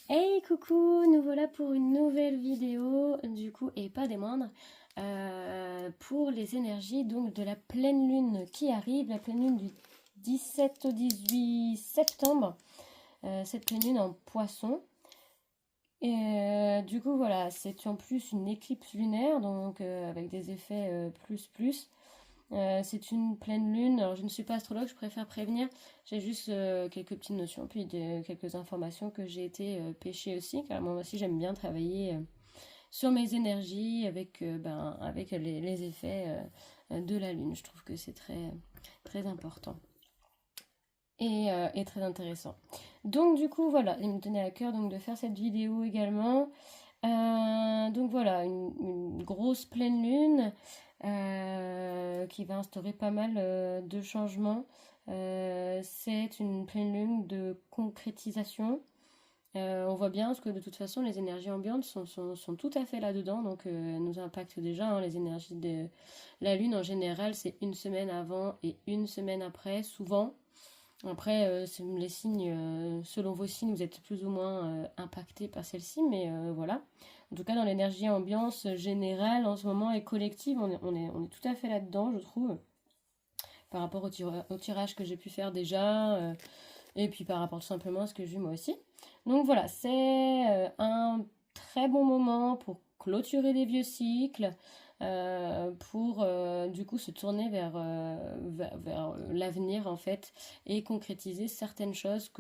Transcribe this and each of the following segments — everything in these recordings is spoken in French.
Hey coucou, nous voilà pour une nouvelle vidéo, du coup, et pas des moindres, pour les énergies donc de la pleine lune qui arrive, la pleine lune du 17 au 18 septembre, cette pleine lune en poisson. Et du coup voilà, c'est en plus une éclipse lunaire, donc avec des effets plus plus. C'est une pleine lune. Alors, je ne suis pas astrologue, je préfère prévenir. J'ai juste quelques petites notions, puis quelques informations que j'ai été pêcher aussi, car moi aussi j'aime bien travailler sur mes énergies avec les effets de la lune. Je trouve que c'est très, très important et très intéressant. Donc, du coup, voilà, il me tenait à cœur donc, de faire cette vidéo également. Donc voilà, une grosse pleine lune qui va instaurer pas mal de changements. C'est une pleine lune de concrétisation. On voit bien parce que de toute façon les énergies ambiantes sont tout à fait là-dedans, donc elles nous impactent déjà, hein, les énergies de la lune en général, c'est une semaine avant et une semaine après, souvent. Après, les signes, selon vos signes, vous êtes plus ou moins impacté par celle-ci, mais voilà. En tout cas, dans l'énergie ambiance générale en ce moment et collective, on est tout à fait là-dedans, je trouve, par rapport au tirage que j'ai pu faire déjà, et puis par rapport tout simplement à ce que j'ai vu moi aussi. Donc voilà, c'est un très bon moment pour clôturer des vieux cycles, pour du coup se tourner vers l'avenir en fait et concrétiser certaines choses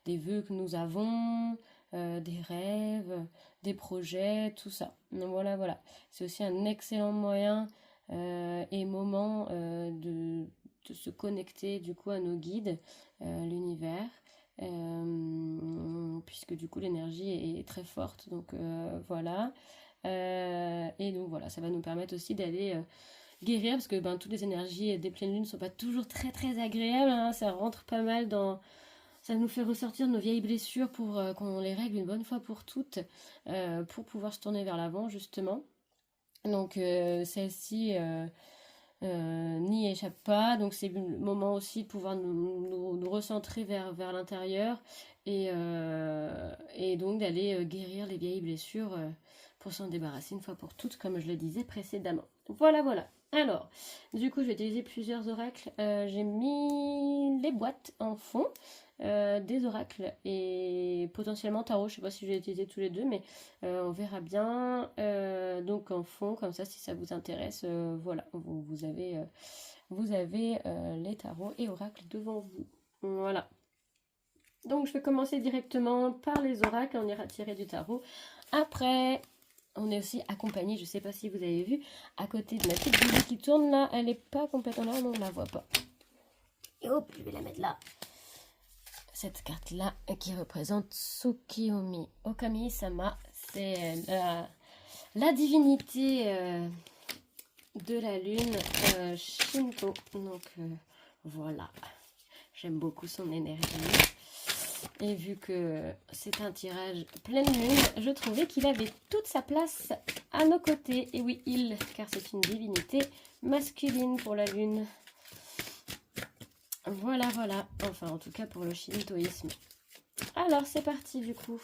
des vœux que nous avons, des rêves, des projets, tout ça. Donc voilà, voilà. C'est aussi un excellent moyen et moment de se connecter du coup à nos guides, l'univers, puisque du coup l'énergie est très forte. Donc voilà. Et donc voilà, ça va nous permettre aussi d'aller guérir, parce que ben, toutes les énergies des pleines lunes ne sont pas toujours très très agréables, hein. Ça rentre pas mal dans... Ça nous fait ressortir nos vieilles blessures pour qu'on les règle une bonne fois pour toutes, pour pouvoir se tourner vers l'avant justement. Donc celle-ci n'y échappe pas. Donc c'est le moment aussi de pouvoir nous recentrer vers l'intérieur et donc d'aller guérir les vieilles blessures pour s'en débarrasser une fois pour toutes, comme je le disais précédemment. Voilà, voilà. Alors, du coup, je vais utiliser plusieurs oracles. J'ai mis les boîtes en fond, des oracles et potentiellement tarot. Je ne sais pas si je vais utiliser tous les deux, mais on verra bien. Donc en fond, comme ça, si ça vous intéresse, voilà, vous avez les tarots et oracles devant vous. Voilà. Donc je vais commencer directement par les oracles, on ira tirer du tarot. Après, on est aussi accompagné, je ne sais pas si vous avez vu, à côté de ma petite bougie qui tourne là, elle n'est pas complètement là, on ne la voit pas. Et hop, je vais la mettre là. Cette carte-là qui représente Tsukiyomi. Okami-sama, c'est la divinité de la lune Shinto. Donc voilà, j'aime beaucoup son énergie. Et vu que c'est un tirage pleine lune, je trouvais qu'il avait toute sa place à nos côtés. Et oui, car c'est une divinité masculine pour la lune. Voilà, voilà. Enfin, en tout cas pour le shintoïsme. Alors, c'est parti du coup.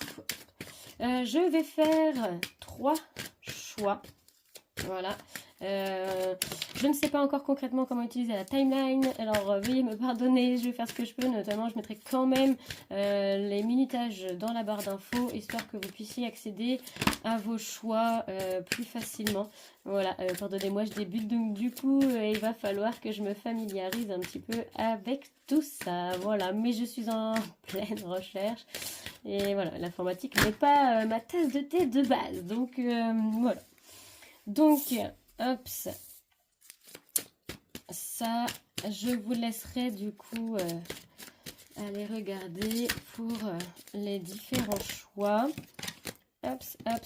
Je vais faire 3 choix. Voilà. Je ne sais pas encore concrètement comment utiliser la timeline, alors veuillez me pardonner, je vais faire ce que je peux, notamment je mettrai quand même les minutages dans la barre d'infos, histoire que vous puissiez accéder à vos choix plus facilement. Voilà, pardonnez-moi, je débute, donc du coup il va falloir que je me familiarise un petit peu avec tout ça, voilà, mais je suis en pleine recherche, et voilà, l'informatique n'est pas ma tasse de thé de base, donc voilà. Donc, hop, ça, je vous laisserai du coup aller regarder pour les différents choix. Hop, hop,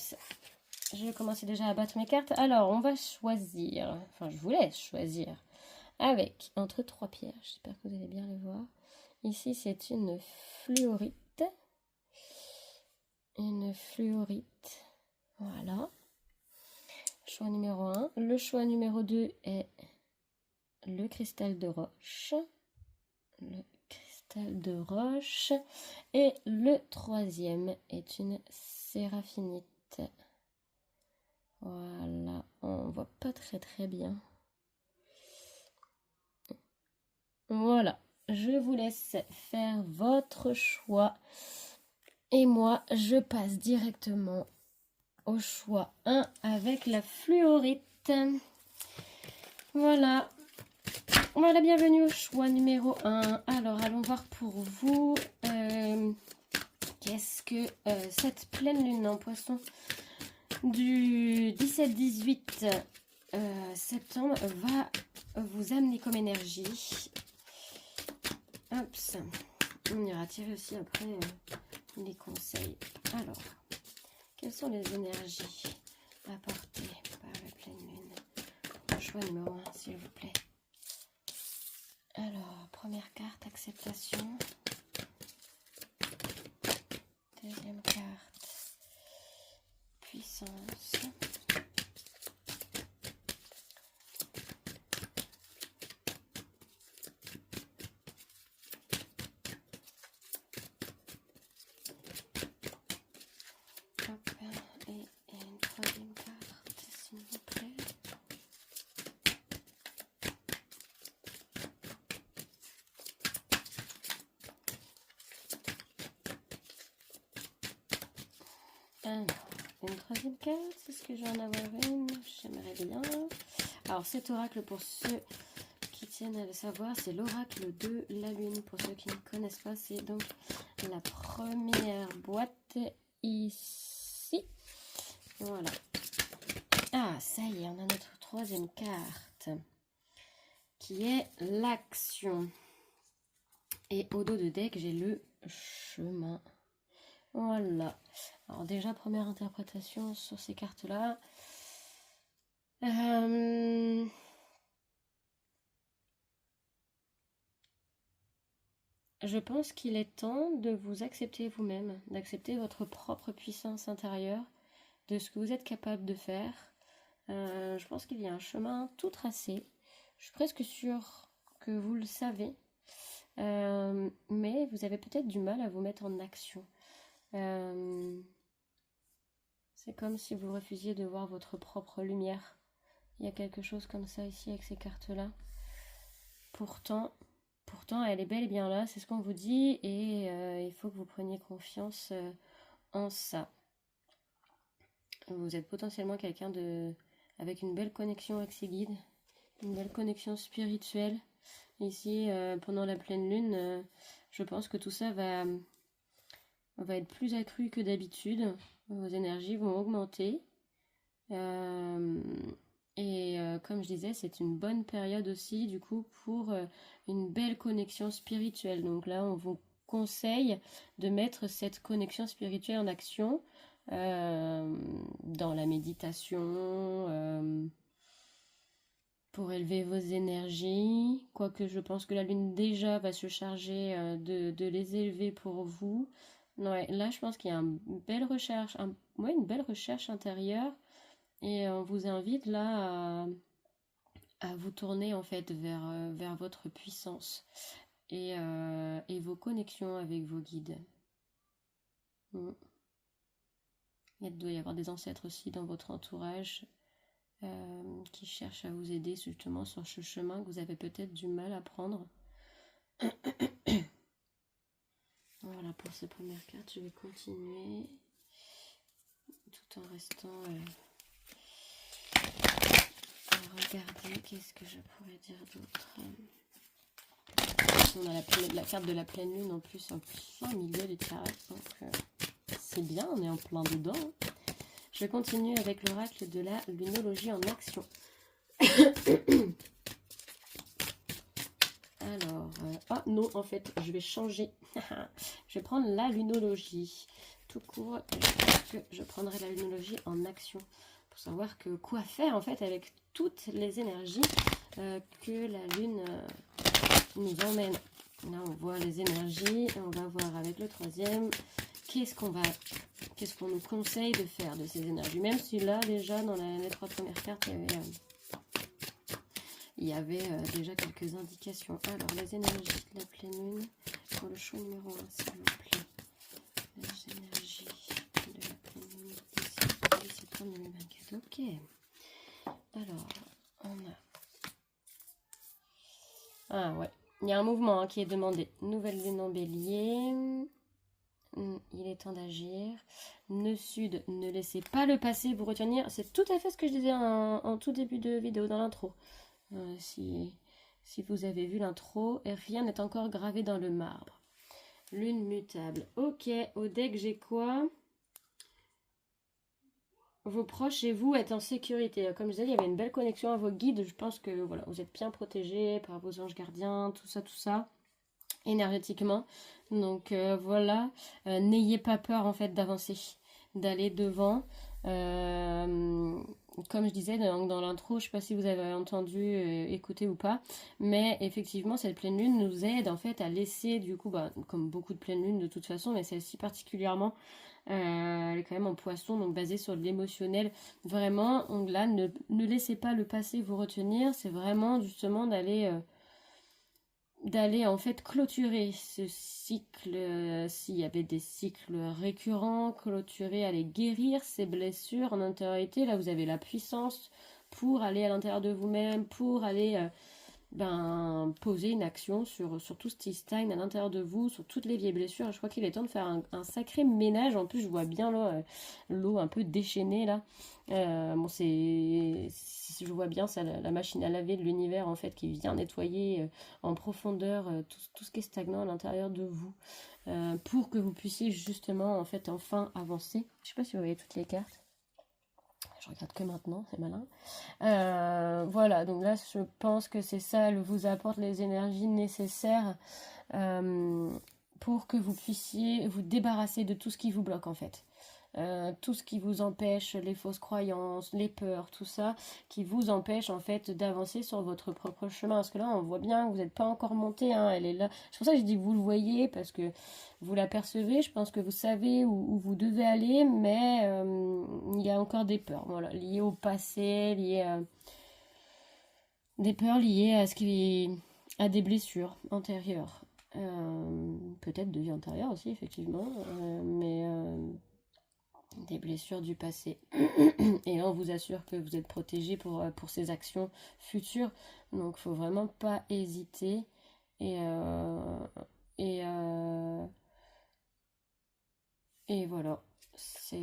je vais commencer déjà à battre mes cartes. Alors, on va choisir, enfin, je vous laisse choisir avec entre 3 pierres. J'espère que vous allez bien les voir. Ici, c'est une fluorite. Une fluorite. Voilà. Choix numéro 1. Le choix numéro 2 est le cristal de roche. Le cristal cristal de roche. Et le troisième est une séraphinite. Voilà, on voit pas très bien. Voilà, je vous laisse faire votre choix. Et moi, je passe directement au choix 1 avec la fluorite. Voilà. Voilà, bienvenue au choix numéro 1. Alors, allons voir pour vous. Qu'est-ce que cette pleine lune en poisson du 17-18 septembre va vous amener comme énergie. Hop, on ira tirer aussi après les conseils. Alors, quelles sont les énergies apportées par la pleine lune? Choix numéro 1, s'il vous plaît. Alors, première carte, acceptation. Deuxième carte, puissance. Hop, et une troisième carte, s'il vous plaît. Alors, une troisième carte, est-ce que je vais en avoir une? J'aimerais bien. Alors, cet oracle, pour ceux qui tiennent à le savoir, c'est l'oracle de la lune. Pour ceux qui ne connaissent pas, c'est donc la première boîte ici. Voilà. Ah, ça y est, on a notre troisième carte qui est l'action. Et au dos de deck, j'ai le chemin. Voilà. Alors déjà, première interprétation sur ces cartes-là. Je pense qu'il est temps de vous accepter vous-même, d'accepter votre propre puissance intérieure, de ce que vous êtes capable de faire. Je pense qu'il y a un chemin tout tracé. Je suis presque sûre que vous le savez, mais vous avez peut-être du mal à vous mettre en action. C'est comme si vous refusiez de voir votre propre lumière. Il y a quelque chose comme ça ici avec ces cartes-là. Pourtant, elle est bel et bien là, c'est ce qu'on vous dit, et il faut que vous preniez confiance en ça. Vous êtes potentiellement quelqu'un avec une belle connexion avec ses guides, une belle connexion spirituelle. Ici, pendant la pleine lune, je pense que tout ça va être plus accru que d'habitude. Vos énergies vont augmenter. Et comme je disais, c'est une bonne période aussi du coup pour une belle connexion spirituelle. Donc là, on vous conseille de mettre cette connexion spirituelle en action dans la méditation, pour élever vos énergies. Quoique je pense que la lune déjà va se charger de les élever pour vous. Ouais, là, je pense qu'il y a une belle recherche intérieure. Et on vous invite là à vous tourner en fait vers votre puissance et vos connexions avec vos guides. Il doit y avoir des ancêtres aussi dans votre entourage qui cherchent à vous aider justement sur ce chemin que vous avez peut-être du mal à prendre. Voilà pour ces premières cartes. Je vais continuer tout en restant... Regardez, qu'est-ce que je pourrais dire d'autre. On a la carte de la pleine lune en plus en plein milieu du tarot, donc c'est bien, on est en plein dedans. Je continue avec l'oracle de la lunologie en action. Alors, ah non, en fait, je vais changer. Je vais prendre la lunologie. Tout court, je prendrai la lunologie en action. Pour savoir quoi faire en fait avec toutes les énergies que la lune nous emmène. Là on voit les énergies et on va voir avec le troisième qu'est-ce qu'on nous conseille de faire de ces énergies. Même si là déjà dans les trois premières cartes il y avait déjà quelques indications. Alors les énergies de la pleine lune pour le choix numéro 1, s'il vous plaît. Les énergies de la pleine lune d'ici le septembre 2024. Ok. Alors, on a... Ah ouais, il y a un mouvement hein, qui est demandé. Nouvelle lune en bélier. Il est temps d'agir. Nœud sud, ne laissez pas le passé vous retenir. C'est tout à fait ce que je disais en tout début de vidéo dans l'intro. Si vous avez vu l'intro, rien n'est encore gravé dans le marbre. Lune mutable. Ok, au deck j'ai quoi? Vos proches et vous êtes en sécurité. Comme je disais, il y avait une belle connexion à vos guides. Je pense que voilà, vous êtes bien protégés par vos anges gardiens, tout ça, énergétiquement. Donc voilà, n'ayez pas peur en fait d'avancer, d'aller devant. Comme je disais dans l'intro, je ne sais pas si vous avez entendu, écouter ou pas, mais effectivement cette pleine lune nous aide en fait à laisser du coup, comme beaucoup de pleines lunes de toute façon, mais celle-ci particulièrement, elle est quand même en poisson, donc basée sur l'émotionnel. Vraiment, donc là, ne laissez pas le passé vous retenir, c'est vraiment justement d'aller en fait clôturer ce cycle, s'il y avait des cycles récurrents, clôturer, aller guérir ces blessures en intériorité. Là, vous avez la puissance pour aller à l'intérieur de vous-même, pour aller poser une action sur tout ce qui stagne à l'intérieur de vous, sur toutes les vieilles blessures. Je crois qu'il est temps de faire un sacré ménage. En plus, je vois bien l'eau un peu déchaînée là. Bon, je vois bien ça, la machine à laver de l'univers en fait qui vient nettoyer en profondeur tout ce qui est stagnant à l'intérieur de vous, pour que vous puissiez justement en fait enfin avancer. Je sais pas si vous voyez toutes les cartes. Je regarde que maintenant, c'est malin. Voilà, donc là, je pense que c'est ça, elle vous apporte les énergies nécessaires pour que vous puissiez vous débarrasser de tout ce qui vous bloque, en fait. Tout ce qui vous empêche, les fausses croyances, les peurs, tout ça, qui vous empêche, en fait, d'avancer sur votre propre chemin. Parce que là, on voit bien que vous n'êtes pas encore monté, hein, elle est là. C'est pour ça que je dis que vous le voyez, parce que vous l'apercevez, je pense que vous savez où vous devez aller, mais il y a encore des peurs, voilà, liées au passé, des peurs liées à des blessures antérieures. Peut-être de vie antérieure aussi, effectivement, mais des blessures du passé. Et là, on vous assure que vous êtes protégé pour ces actions futures. Donc, faut vraiment pas hésiter. Et, et, euh, et voilà. C'est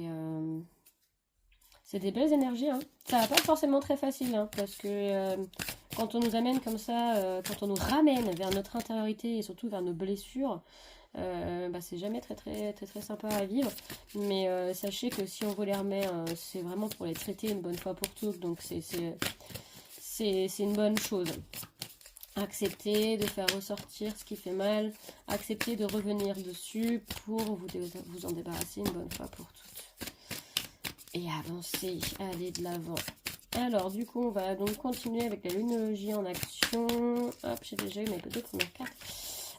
des belles énergies. Hein. Ça va pas être forcément très facile. Hein, parce que quand on nous amène comme ça, quand on nous ramène vers notre intériorité et surtout vers nos blessures, c'est jamais très sympa à vivre, mais sachez que si on vous les remet, c'est vraiment pour les traiter une bonne fois pour toutes, donc c'est une bonne chose. Acceptez de faire ressortir ce qui fait mal, acceptez de revenir dessus pour vous en débarrasser une bonne fois pour toutes. Et avancer, aller de l'avant. Alors du coup on va donc continuer avec la lunologie en action. Hop, j'ai déjà eu mes deux premières cartes.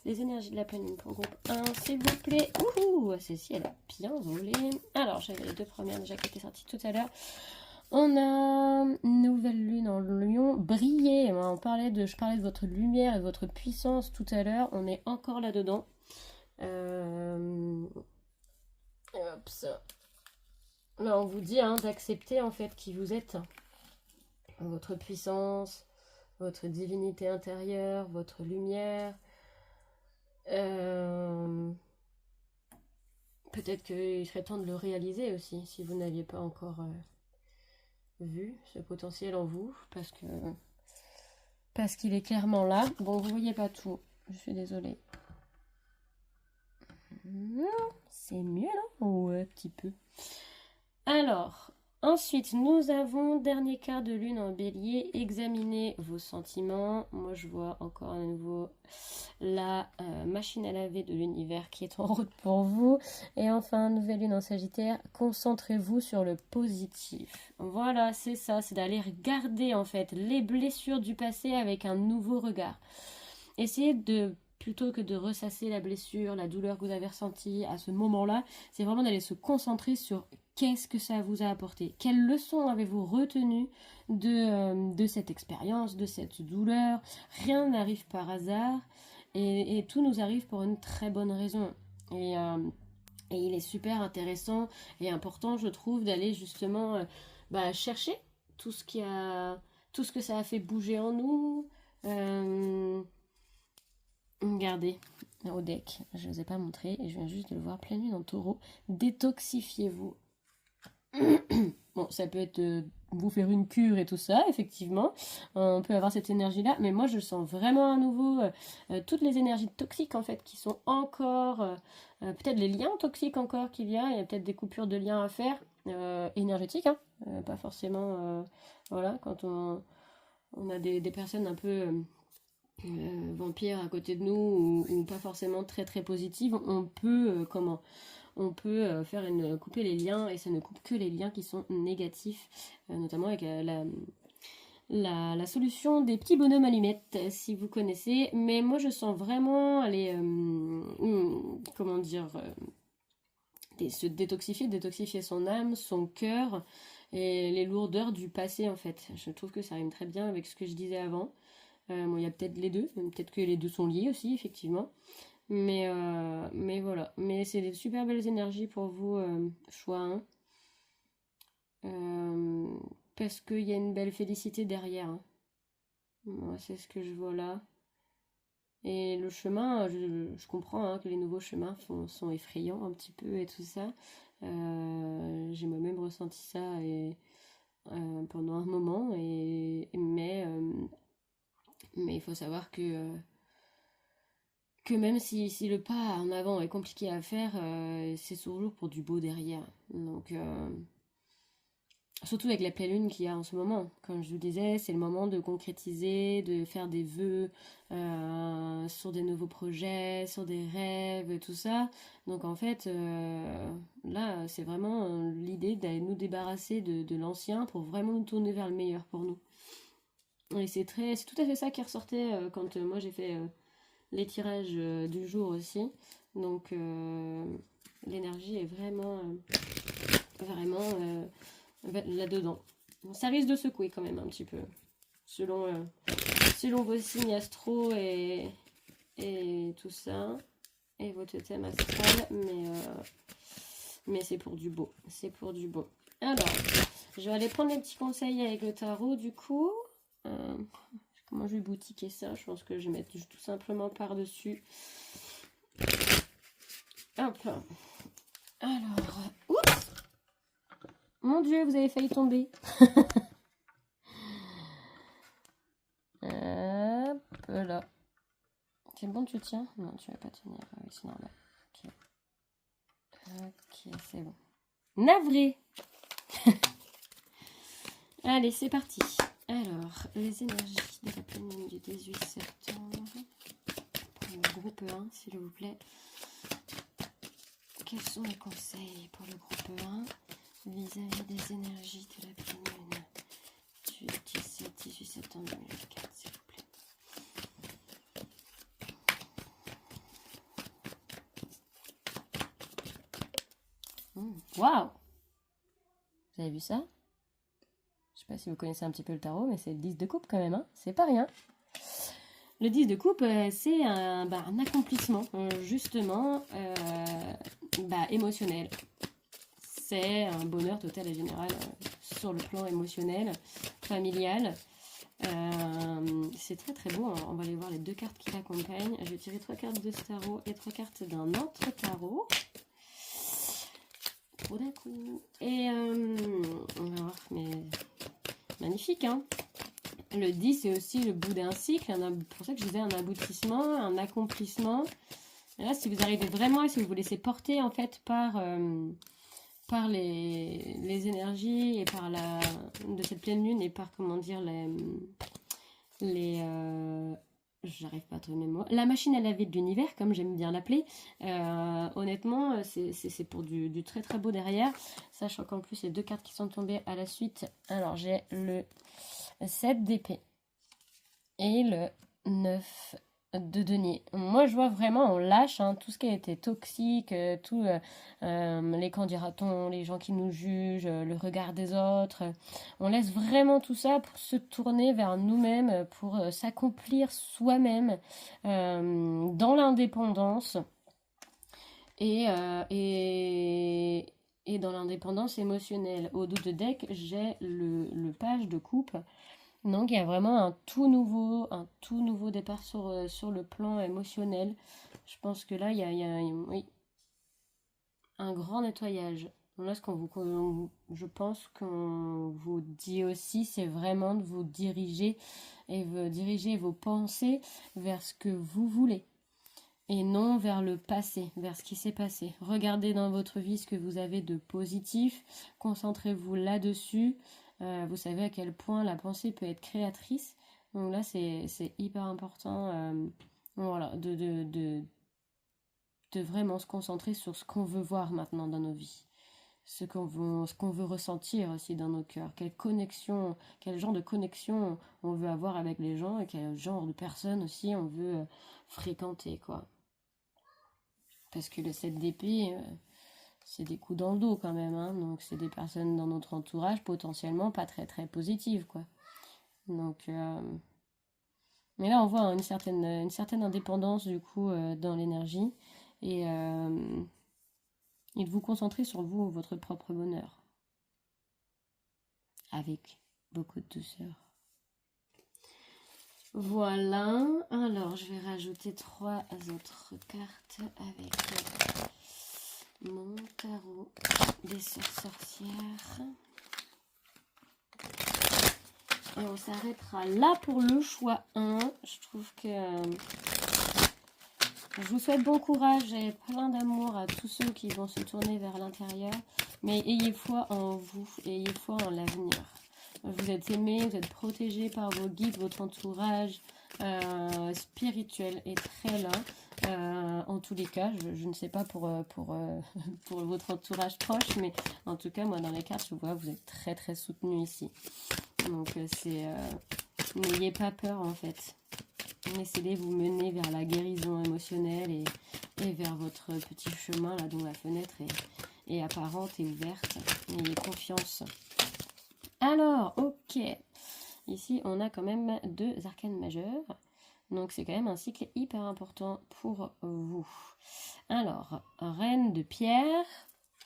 Les énergies de la pleine lune pour groupe 1, s'il vous plaît. Ouh, celle-ci, elle a bien volé. Alors, j'avais les deux premières déjà qui étaient sorties tout à l'heure. On a nouvelle lune en lion, briller. Je parlais de votre lumière et de votre puissance tout à l'heure. On est encore là-dedans. Hop, ça. Là, on vous dit d'accepter en fait qui vous êtes. Votre puissance, votre divinité intérieure, votre lumière. Peut-être qu'il serait temps de le réaliser aussi, si vous n'aviez pas encore vu ce potentiel en vous, parce qu'il est clairement là. Bon, vous voyez pas tout, je suis désolée. C'est mieux, non? Ou un petit peu. Alors, ensuite, nous avons dernier quart de lune en bélier. Examinez vos sentiments. Moi, je vois encore à nouveau la machine à laver de l'univers qui est en route pour vous. Et enfin, nouvelle lune en sagittaire. Concentrez-vous sur le positif. Voilà, c'est ça. C'est d'aller regarder en fait les blessures du passé avec un nouveau regard. Essayez de... Plutôt que de ressasser la blessure, la douleur que vous avez ressentie à ce moment-là, c'est vraiment d'aller se concentrer sur qu'est-ce que ça vous a apporté. Quelles leçons avez-vous retenues de cette expérience, de cette douleur. Rien n'arrive par hasard. Et tout nous arrive pour une très bonne raison. Et, et il est super intéressant et important, je trouve, d'aller justement chercher tout ce qui a, tout ce que ça a fait bouger en nous. Euh, Regardez, au deck, je ne vous ai pas montré et je viens juste de le voir pleine lune en taureau. Détoxifiez-vous. Bon, ça peut être vous faire une cure et tout ça, effectivement. On peut avoir cette énergie-là, mais moi je sens vraiment à nouveau toutes les énergies toxiques en fait qui sont encore, peut-être les liens toxiques encore qu'il y a peut-être des coupures de liens à faire, énergétiques, hein, pas forcément, voilà, quand on a des personnes un peu vampires à côté de nous ou pas forcément très très positives, on peut, on peut couper les liens et ça ne coupe que les liens qui sont négatifs, notamment avec la solution des petits bonhommes allumettes, si vous connaissez. Mais moi, je sens vraiment aller, comment dire, se détoxifier son âme, son cœur et les lourdeurs du passé, en fait. Je trouve que ça rime très bien avec ce que je disais avant. Bon, il y a peut-être les deux, peut-être que les deux sont liés aussi, effectivement. Mais voilà. Mais c'est des super belles énergies pour vous, choix 1. Parce qu'il y a une belle félicité derrière, hein. Moi, c'est ce que je vois là. Et le chemin, je comprends hein, que les nouveaux chemins sont effrayants un petit peu et tout ça. J'ai moi-même ressenti ça pendant un moment. Mais il faut savoir que même si le pas en avant est compliqué à faire, c'est toujours pour du beau derrière. Donc, surtout avec la pleine lune qu'il y a en ce moment. Comme je vous disais, c'est le moment de concrétiser, de faire des vœux sur des nouveaux projets, sur des rêves, tout ça. Donc en fait, là, c'est vraiment l'idée d'aller nous débarrasser de l'ancien pour vraiment nous tourner vers le meilleur pour nous. Et c'est tout à fait ça qui ressortait quand moi j'ai fait les tirages du jour aussi. Donc l'énergie est vraiment là-dedans. Ça risque de secouer quand même un petit peu, selon vos signes astro et tout ça, et votre thème astral, mais c'est pour du beau. C'est pour du beau. Alors, je vais aller prendre les petits conseils avec le tarot du coup. Comment je vais boutiquer ça? Je pense que je vais mettre tout simplement par-dessus. Hop. Alors, oups! Mon Dieu, vous avez failli tomber. Hop là. C'est bon, tu tiens? Non, tu vas pas tenir. Oui, c'est normal. Ok. Ok, c'est bon. Navré. Allez, c'est parti. Alors, les énergies de la pleine lune du 18 septembre. Pour le groupe 1, s'il vous plaît. Quels sont les conseils pour le groupe 1 vis-à-vis des énergies de la pleine lune du 17-18 septembre 2024, s'il vous plaît? Waouh! Vous avez vu ça? Je sais pas si vous connaissez un petit peu le tarot, mais c'est le 10 de coupe quand même, hein, c'est pas rien. Le 10 de coupe, c'est un accomplissement, justement, émotionnel. C'est un bonheur total et général sur le plan émotionnel, familial. C'est très très beau, hein. On va aller voir les deux cartes qui l'accompagnent. Je vais tirer 3 cartes de ce tarot et 3 cartes d'un autre tarot. Trop d'un coup. Et on va voir, mais magnifique, hein. Le 10, c'est aussi le bout d'un cycle, pour ça que je disais un aboutissement, un accomplissement. Et là, si vous arrivez vraiment et si vous vous laissez porter en fait par les énergies et de cette pleine lune et par, comment dire, j'arrive pas à trouver mes mots. La machine à laver de l'univers, comme j'aime bien l'appeler. Honnêtement, c'est pour du très très beau derrière. Sachant qu'en plus, les deux cartes qui sont tombées à la suite. Alors, j'ai le 7 d'épée et le 9 de denier. Moi, je vois vraiment, on lâche hein, tout ce qui a été toxique, les qu'en dira-t-on, les gens qui nous jugent, le regard des autres. On laisse vraiment tout ça pour se tourner vers nous-mêmes, pour s'accomplir soi-même dans l'indépendance et dans l'indépendance émotionnelle. Au dos de deck, j'ai le page de coupe. Donc il y a vraiment un tout nouveau départ sur le plan émotionnel. Je pense que là, oui, un grand nettoyage. Là, je pense qu'on vous dit aussi, c'est vraiment de vous diriger et de diriger vos pensées vers ce que vous voulez et non vers le passé, vers ce qui s'est passé. Regardez dans votre vie ce que vous avez de positif, concentrez-vous là-dessus. Vous savez à quel point la pensée peut être créatrice. Donc là, c'est hyper important voilà, de vraiment se concentrer sur ce qu'on veut voir maintenant dans nos vies. Ce qu'on veut ressentir aussi dans nos cœurs. Quel genre de connexion on veut avoir avec les gens et quel genre de personnes aussi on veut fréquenter, quoi. Parce que le 7 d'épée, c'est des coups dans le dos quand même, hein. Donc c'est des personnes dans notre entourage potentiellement pas très très positives, quoi. Donc, mais là on voit hein, une certaine indépendance du coup dans l'énergie et, et de vous concentrer sur vous, votre propre bonheur, avec beaucoup de douceur. Voilà, alors je vais rajouter 3 autres cartes avec mon tarot des sœurs sorcières. Et on s'arrêtera là pour le choix 1. Je trouve que je vous souhaite bon courage et plein d'amour à tous ceux qui vont se tourner vers l'intérieur. Mais ayez foi en vous, ayez foi en l'avenir. Vous êtes aimés, vous êtes protégés par vos guides, votre entourage spirituel est très là. En tous les cas, je ne sais pas pour votre entourage proche, mais en tout cas, moi dans les cartes, je vois que vous êtes très très soutenus ici. Donc n'ayez pas peur en fait. Essayez de vous mener vers la guérison émotionnelle et vers votre petit chemin là dont la fenêtre est apparente et ouverte. Ayez confiance. Alors, ok. Ici, on a quand même 2 arcanes majeures. Donc, c'est quand même un cycle hyper important pour vous. Alors, Reine de pierre,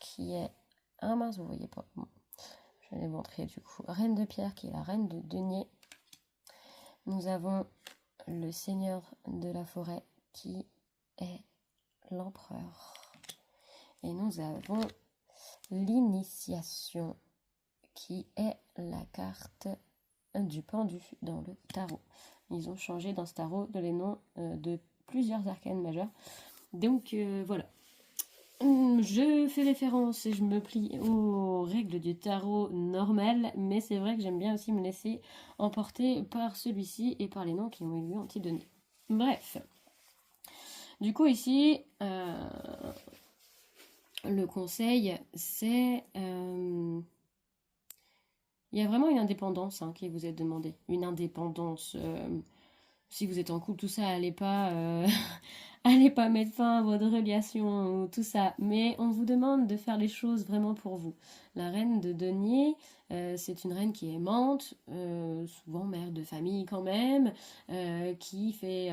qui est... Ah mince, vous voyez pas. Bon, je vais les montrer du coup. Reine de pierre, qui est la reine de denier. Nous avons le seigneur de la forêt, qui est l'empereur. Et nous avons l'initiation, qui est la carte du pendu dans le tarot. Ils ont changé dans ce tarot les noms de plusieurs arcanes majeures. Donc voilà. Je fais référence et je me plie aux règles du tarot normal, mais c'est vrai que j'aime bien aussi me laisser emporter par celui-ci et par les noms qui ont eu lieu en donné. Bref. Du coup ici, le conseil, c'est... il y a vraiment une indépendance hein, qui vous est demandée. Une indépendance. Si vous êtes en couple, tout ça, allez pas, allez pas mettre fin à votre relation ou tout ça. Mais on vous demande de faire les choses vraiment pour vous. La reine de denier, c'est une reine qui est aimante, souvent mère de famille quand même, qui est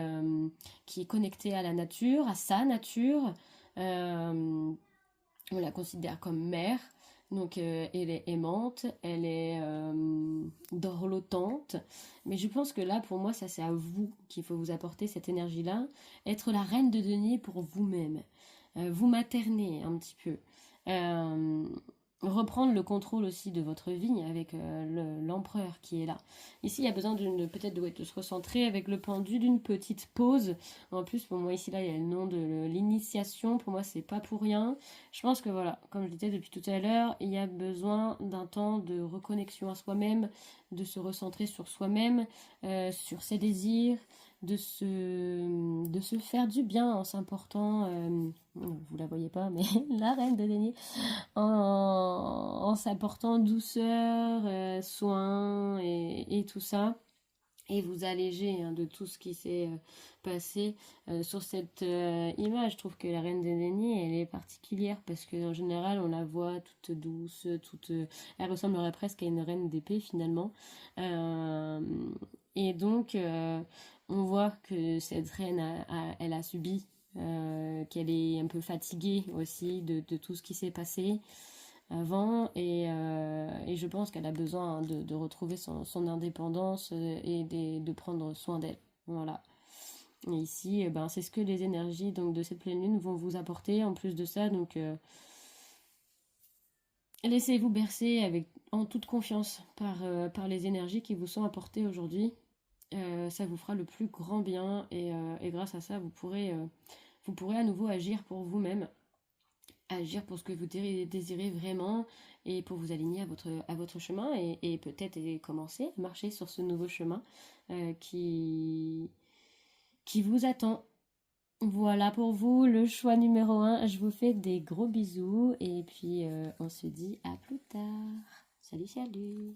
connectée à la nature, à sa nature. On la considère comme mère. Donc elle est aimante, elle est dorlotante. Mais je pense que là, pour moi, ça c'est à vous qu'il faut vous apporter cette énergie-là. Être la reine de denier pour vous-même. Vous materner un petit peu. Reprendre le contrôle aussi de votre vie avec l'empereur qui est là. Ici, il y a besoin peut-être de se recentrer avec le pendu, d'une petite pause. En plus, pour moi, ici, là, il y a le nom de l'initiation. Pour moi, c'est pas pour rien. Je pense que voilà, comme je disais depuis tout à l'heure, il y a besoin d'un temps de reconnexion à soi-même, de se recentrer sur soi-même, sur ses désirs, de se faire du bien en s'important, vous la voyez pas, mais la reine de denier, en s'apportant douceur, soin et tout ça. et vous alléger de tout ce qui s'est passé. Sur cette image, je trouve que la reine des deniers, elle est particulière parce qu'en général, on la voit toute douce, elle ressemblerait presque à une reine d'épée finalement. Et donc, on voit que cette reine, elle a subi, qu'elle est un peu fatiguée aussi de tout ce qui s'est passé avant et je pense qu'elle a besoin de retrouver son indépendance et de prendre soin d'elle. Voilà. Et ici, ben, c'est ce que les énergies donc, de cette pleine lune vont vous apporter en plus de ça. Donc, laissez-vous bercer en toute confiance par les énergies qui vous sont apportées aujourd'hui. Ça vous fera le plus grand bien et grâce à ça, vous pourrez à nouveau agir pour vous-même, agir pour ce que vous désirez vraiment et pour vous aligner à votre chemin et peut-être commencer à marcher sur ce nouveau chemin qui vous attend. Voilà pour vous le choix numéro 1. Je vous fais des gros bisous et puis on se dit à plus tard. Salut, salut.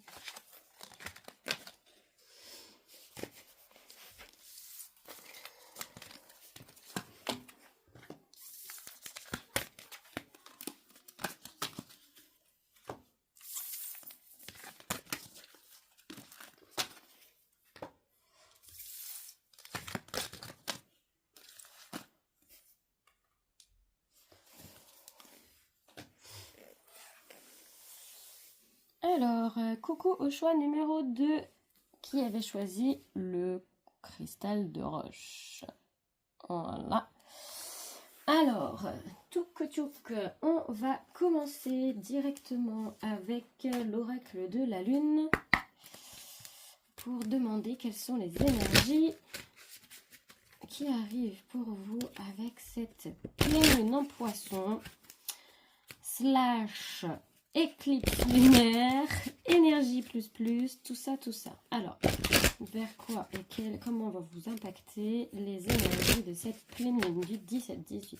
Alors, coucou au choix numéro 2 qui avait choisi le cristal de roche. Voilà. Alors, touk, on va commencer directement avec l'oracle de la lune pour demander quelles sont les énergies qui arrivent pour vous avec cette pleine lune en poisson / éclipse lunaire, énergie plus, tout ça. Alors, vers quoi et comment va vous impacter les énergies de cette pleine lune du 17-18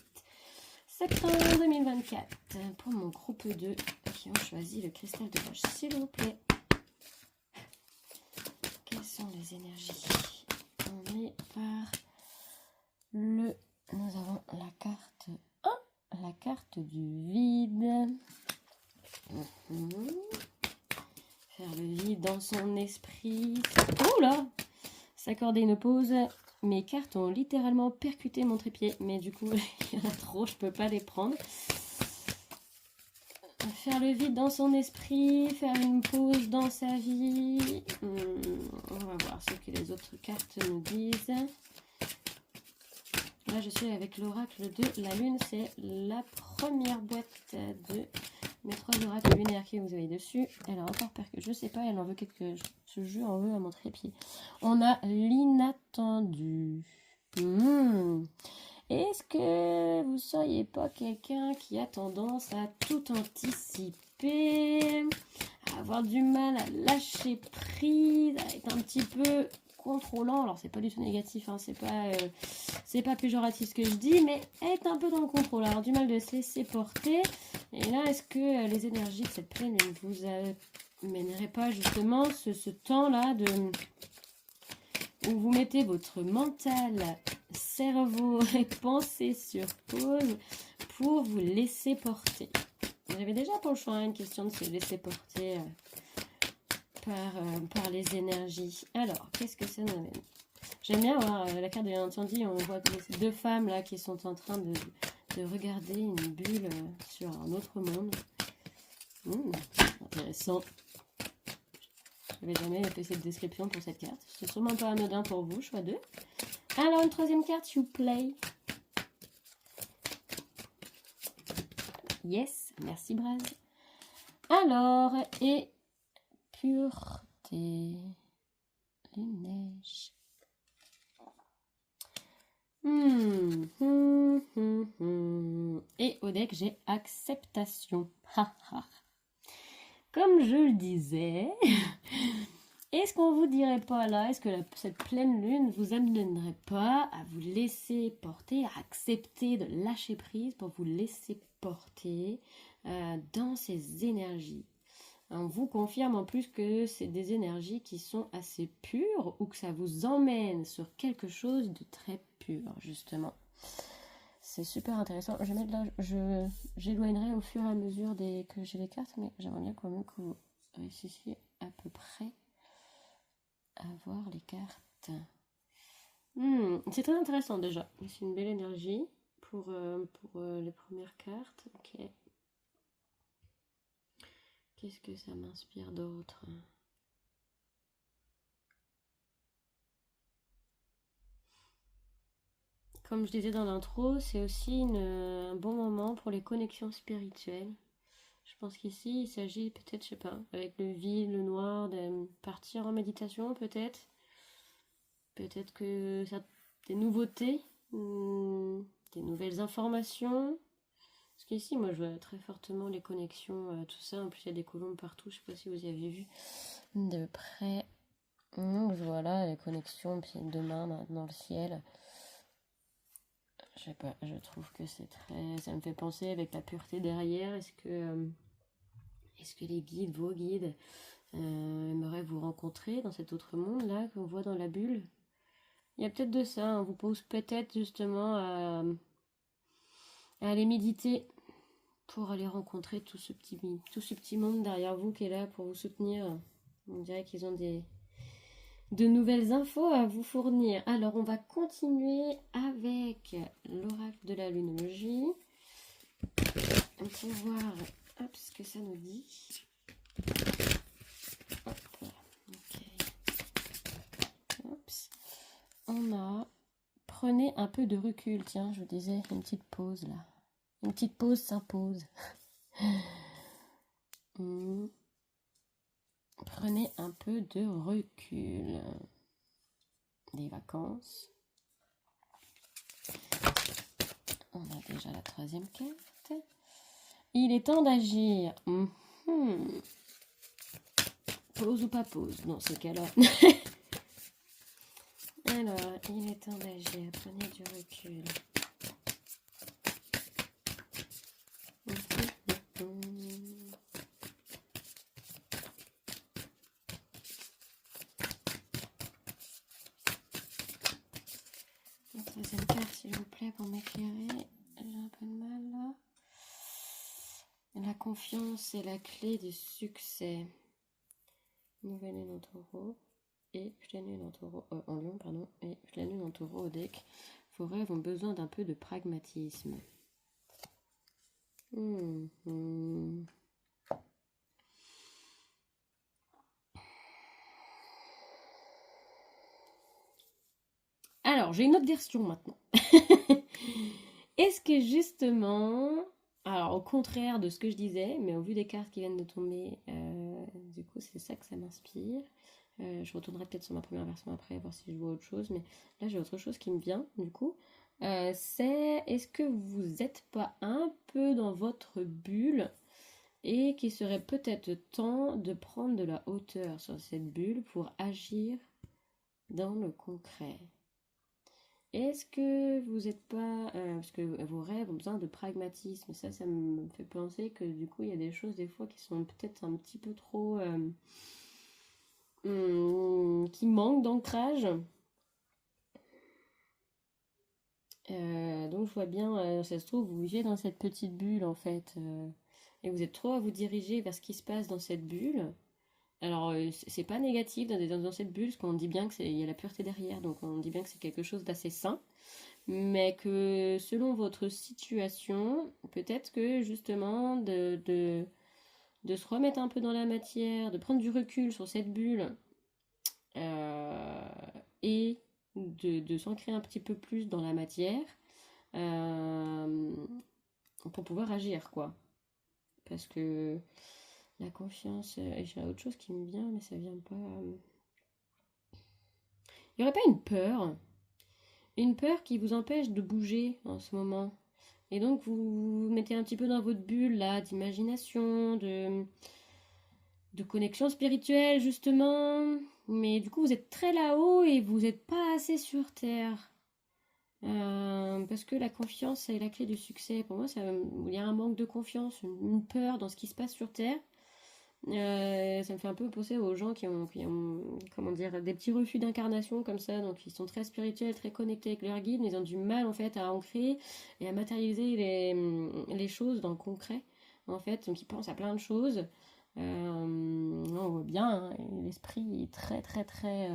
septembre 2024 pour mon groupe 2 qui ont choisi le cristal de roche, s'il vous plaît. Quelles sont les énergies? On est par nous avons la carte 1, la carte du vide. Faire le vide dans son esprit. Oh là! S'accorder une pause. Mes cartes ont littéralement percuté mon trépied, mais du coup, il y en a trop, je peux pas les prendre. Faire le vide dans son esprit, faire une pause dans sa vie. On va voir ce que les autres cartes nous disent. Là, je suis avec l'oracle de la lune. C'est la première boîte de mes 3 oracles lunaires qui vous avez dessus. Elle a encore percuté. Je sais pas, elle en veut quelque chose. Ce jeu en veut à mon trépied. On a l'inattendu. Est-ce que vous seriez pas quelqu'un qui a tendance à tout anticiper, à avoir du mal à lâcher prise, à être un petit peu contrôlant? Alors c'est pas du tout négatif, hein, c'est pas péjoratif ce que je dis, mais être un peu dans le contrôle, avoir du mal de se laisser porter. Et là, est-ce que les énergies de cette pleine ne vous amèneraient pas justement ce temps-là où vous mettez votre mental, cerveau et pensée sur pause pour vous laisser porter? J'avais déjà pour le choix une question de se laisser porter par les énergies. Alors, qu'est-ce que ça nous amène? J'aime bien voir la carte de l'inattendu. On voit les 2 femmes là qui sont en train de regarder une bulle sur un autre monde. Intéressant. Je n'avais jamais fait cette description pour cette carte. C'est sûrement pas anodin pour vous, choix 2. Alors, une 3e carte, you play. Yes, merci Braz. Alors, et pureté, les neiges. Et au deck, j'ai acceptation. Comme je le disais, est-ce qu'on vous dirait pas là, est-ce que cette pleine lune vous amènerait pas à vous laisser porter, à accepter de lâcher prise pour vous laisser porter dans ces énergies? On vous confirme en plus que c'est des énergies qui sont assez pures ou que ça vous emmène sur quelque chose de très pur, justement. C'est super intéressant. Je vais mettre là, j'éloignerai au fur et à mesure que j'ai les cartes, mais j'aimerais bien quand même que vous réussissiez à peu près à voir les cartes. C'est très intéressant déjà. C'est une belle énergie pour les premières cartes. Ok. Qu'est-ce que ça m'inspire d'autre? Comme je disais dans l'intro, c'est aussi un bon moment pour les connexions spirituelles. Je pense qu'ici, il s'agit peut-être, je sais pas, avec le vide, le noir, de partir en méditation peut-être. Peut-être que ça, des nouveautés, des nouvelles informations. Parce qu'ici, moi, je vois très fortement les connexions, tout ça. En plus, il y a des colombes partout. Je sais pas si vous y avez vu de près. Donc voilà, les connexions, puis demain dans le ciel. Je sais pas, je trouve que c'est très... Ça me fait penser avec la pureté derrière. Est-ce que les guides, vos guides, aimeraient vous rencontrer dans cet autre monde-là qu'on voit dans la bulle? Il y a peut-être de ça. On vous pose peut-être justement à aller méditer pour aller rencontrer tout ce petit monde derrière vous qui est là pour vous soutenir. On dirait qu'ils ont de nouvelles infos à vous fournir. Alors, on va continuer avec l'oracle de la lunologie. On va voir ce que ça nous dit. Hop, ok. Oups. On a... Prenez un peu de recul. Tiens, je vous disais, une petite pause là. Une petite pause s'impose. Prenez un peu de recul. Des vacances. On a déjà la troisième carte. Il est temps d'agir. Pause ou pas pause? Dans ce cas-là. Alors, il est temps d'agir. Prenez du recul. La troisième carte, s'il vous plaît, pour m'éclairer. J'ai un peu de mal là. La confiance est la clé du succès. Nouvelle lune en taureau et pleine lune en taureau, en lion, pardon, et pleine lune en taureau au deck. Vos rêves ont besoin d'un peu de pragmatisme. Alors, j'ai une autre version maintenant. Est-ce que justement, alors au contraire de ce que je disais, mais au vu des cartes qui viennent de tomber, du coup c'est ça que ça m'inspire. Je retournerai peut-être sur ma première version après, voir si je vois autre chose, mais là j'ai autre chose qui me vient du coup. C'est est-ce que vous n'êtes pas un peu dans votre bulle et qu'il serait peut-être temps de prendre de la hauteur sur cette bulle pour agir dans le concret? Est-ce que vous n'êtes pas... parce que vos rêves ont besoin de pragmatisme. Ça me fait penser que du coup, il y a des choses des fois qui sont peut-être un petit peu trop... qui manquent d'ancrage. Donc je vois bien, ça se trouve, vous vivez dans cette petite bulle en fait. Et vous êtes trop à vous diriger vers ce qui se passe dans cette bulle. Alors, c'est pas négatif dans cette bulle, parce qu'on dit bien qu'il y a la pureté derrière, donc on dit bien que c'est quelque chose d'assez sain. Mais que selon votre situation, peut-être que justement de se remettre un peu dans la matière, de prendre du recul sur cette bulle et de s'ancrer un petit peu plus dans la matière euh, pour pouvoir agir, quoi. Parce que la confiance, et j'ai autre chose qui me vient, mais ça vient pas. Il n'y aurait pas une peur qui vous empêche de bouger en ce moment. Et donc vous vous mettez un petit peu dans votre bulle là, d'imagination, de connexion spirituelle justement. Mais du coup vous êtes très là-haut et vous n'êtes pas assez sur Terre. Parce que la confiance est la clé du succès. Pour moi, il y a un manque de confiance, une peur dans ce qui se passe sur Terre. Ça me fait un peu penser aux gens qui ont, comment dire, des petits refus d'incarnation comme ça, donc ils sont très spirituels, très connectés avec leur guide, mais ils ont du mal en fait à ancrer et à matérialiser les choses dans le concret, en fait, donc ils pensent à plein de choses. On voit bien, hein, l'esprit est très très très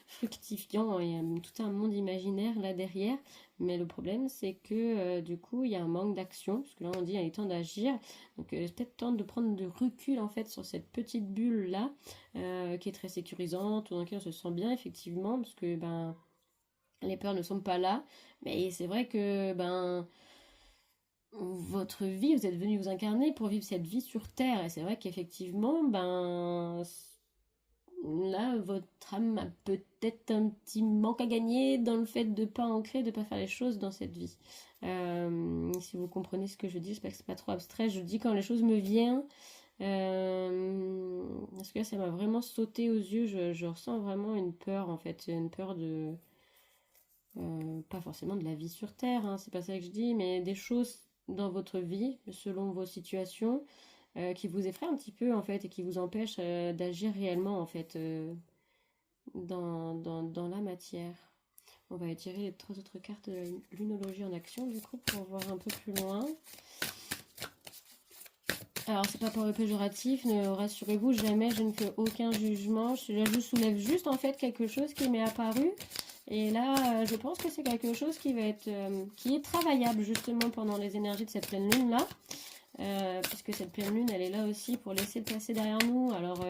fructifiant et tout un monde imaginaire là derrière, mais le problème c'est que du coup il y a un manque d'action, parce que là on dit il est temps d'agir, donc c'est peut-être temps de prendre du recul en fait sur cette petite bulle là qui est très sécurisante, dans laquelle on se sent bien effectivement, parce que ben les peurs ne sont pas là, mais c'est vrai que ben votre vie, vous êtes venu vous incarner pour vivre cette vie sur Terre, et c'est vrai qu'effectivement ben là votre âme a peut-être un petit manque à gagner dans le fait de pas ancrer, de pas faire les choses dans cette vie. Si vous comprenez ce que je dis, j'espère que c'est pas trop abstrait, je dis quand les choses me viennent. Parce que là, ça m'a vraiment sauté aux yeux. Je ressens vraiment une peur, en fait. Une peur de. Pas forcément de la vie sur Terre, hein, c'est pas ça que je dis, mais des choses dans votre vie, selon vos situations, qui vous effraient un petit peu, en fait, et qui vous empêchent d'agir réellement, en fait, dans la matière. On va étirer les 3 autres cartes de la lunologie en action, du coup, pour voir un peu plus loin. Alors, c'est pas pour le péjoratif, rassurez-vous, jamais je ne fais aucun jugement. Je soulève juste en fait quelque chose qui m'est apparu. Et là, je pense que c'est quelque chose qui va être, qui est travaillable justement pendant les énergies de cette pleine lune là. Puisque cette pleine lune, elle est là aussi pour laisser le passé derrière nous. Alors,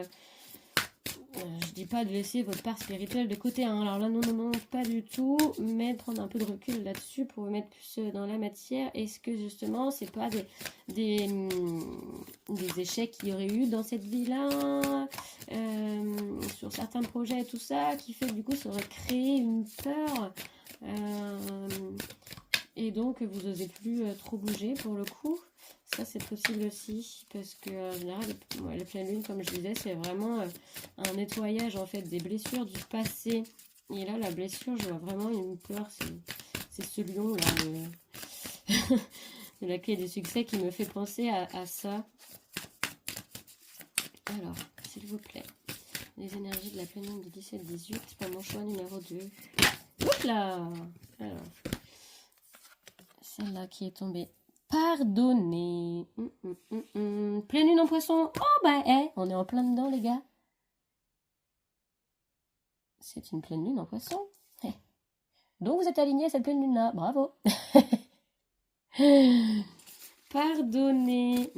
je dis pas de laisser votre part spirituelle de côté, hein. Alors là, non, non, non, pas du tout. Mais de prendre un peu de recul là-dessus pour vous mettre plus dans la matière. Est-ce que justement, c'est pas des, des échecs qu'il y aurait eu dans cette vie-là, sur certains projets et tout ça, qui fait que du coup, ça aurait créé une peur. Et donc, vous n'osez plus trop bouger pour le coup. Ça, c'est possible aussi, parce que en général, la pleine lune, comme je disais, c'est vraiment un nettoyage en fait des blessures du passé. Et là, la blessure, je vois vraiment une peur, c'est ce lion là, de la clé du succès qui me fait penser à ça. Alors, s'il vous plaît, les énergies de la pleine lune de 17-18 pour mon choix numéro 2. Oups là. Alors, celle-là qui est tombée. Pardonnez. Pleine lune en poisson. Oh bah, on est en plein dedans, les gars. C'est une pleine lune en poisson. Donc vous êtes alignés à cette pleine lune-là. Bravo. Pardonnez.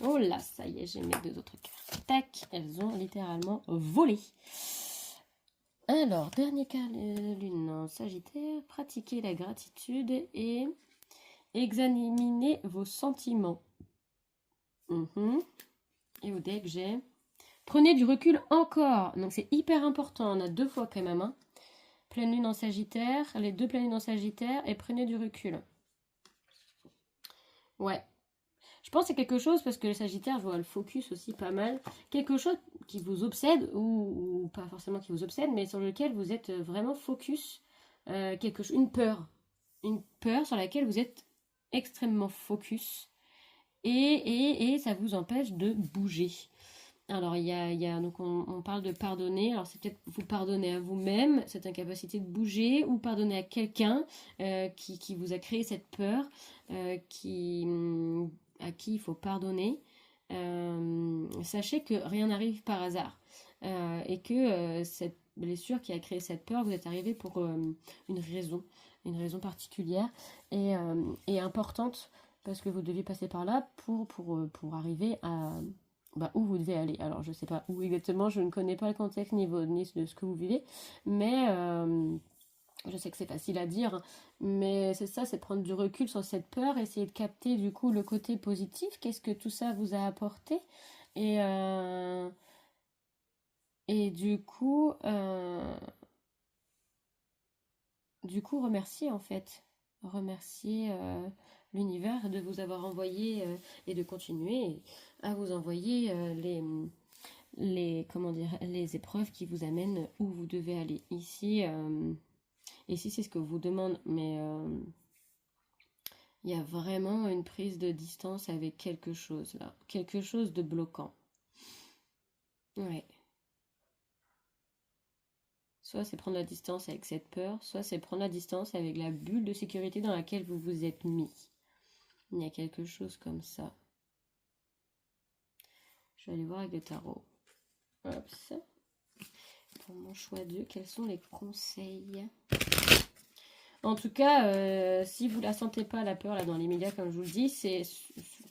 Oh là, ça y est, j'ai mes 2 autres cartes. Tac, elles ont littéralement volé. Alors, dernier cas, lune en Sagittaire. Pratiquez la gratitude et examinez vos sentiments. Et au deck, j'ai... Prenez du recul encore. Donc, c'est hyper important. On a 2 fois quand même. Hein. Pleine lune en Sagittaire. Les 2 pleines lunes en Sagittaire. Et prenez du recul. Ouais. Je pense que c'est quelque chose, parce que le Sagittaire, je vois le focus aussi pas mal. Quelque chose qui vous obsède, ou pas forcément qui vous obsède, mais sur lequel vous êtes vraiment focus. Une peur. Une peur sur laquelle vous êtes extrêmement focus. Et ça vous empêche de bouger. Alors, donc on parle de pardonner. Alors, c'est peut-être vous pardonner à vous-même, cette incapacité de bouger, ou pardonner à quelqu'un qui vous a créé cette peur, à qui il faut pardonner. Sachez que rien n'arrive par hasard. Et que cette blessure qui a créé cette peur, vous êtes arrivé pour une raison particulière et importante, parce que vous deviez passer par là pour arriver à où vous devez aller. Alors, je sais pas où exactement, je ne connais pas le contexte ni de ce que vous vivez, mais je sais que c'est facile à dire, mais c'est ça, c'est prendre du recul sur cette peur, essayer de capter du coup le côté positif, qu'est-ce que tout ça vous a apporté, et, euh, et du coup remercier en fait, remercier l'univers de vous avoir envoyé et de continuer à vous envoyer comment dire, les épreuves qui vous amènent où vous devez aller. Ici c'est ce que vous demande, mais Il y a vraiment une prise de distance avec quelque chose là. Quelque chose de bloquant. Ouais. Soit c'est prendre la distance avec cette peur, soit c'est prendre la distance avec la bulle de sécurité dans laquelle vous vous êtes mis. Il y a quelque chose comme ça. Je vais aller voir avec le tarot. Hop, ça. Pour mon choix 2, quels sont les conseils? En tout cas, si vous ne la sentez pas, la peur, là, dans l'immédiat, comme je vous le dis, c'est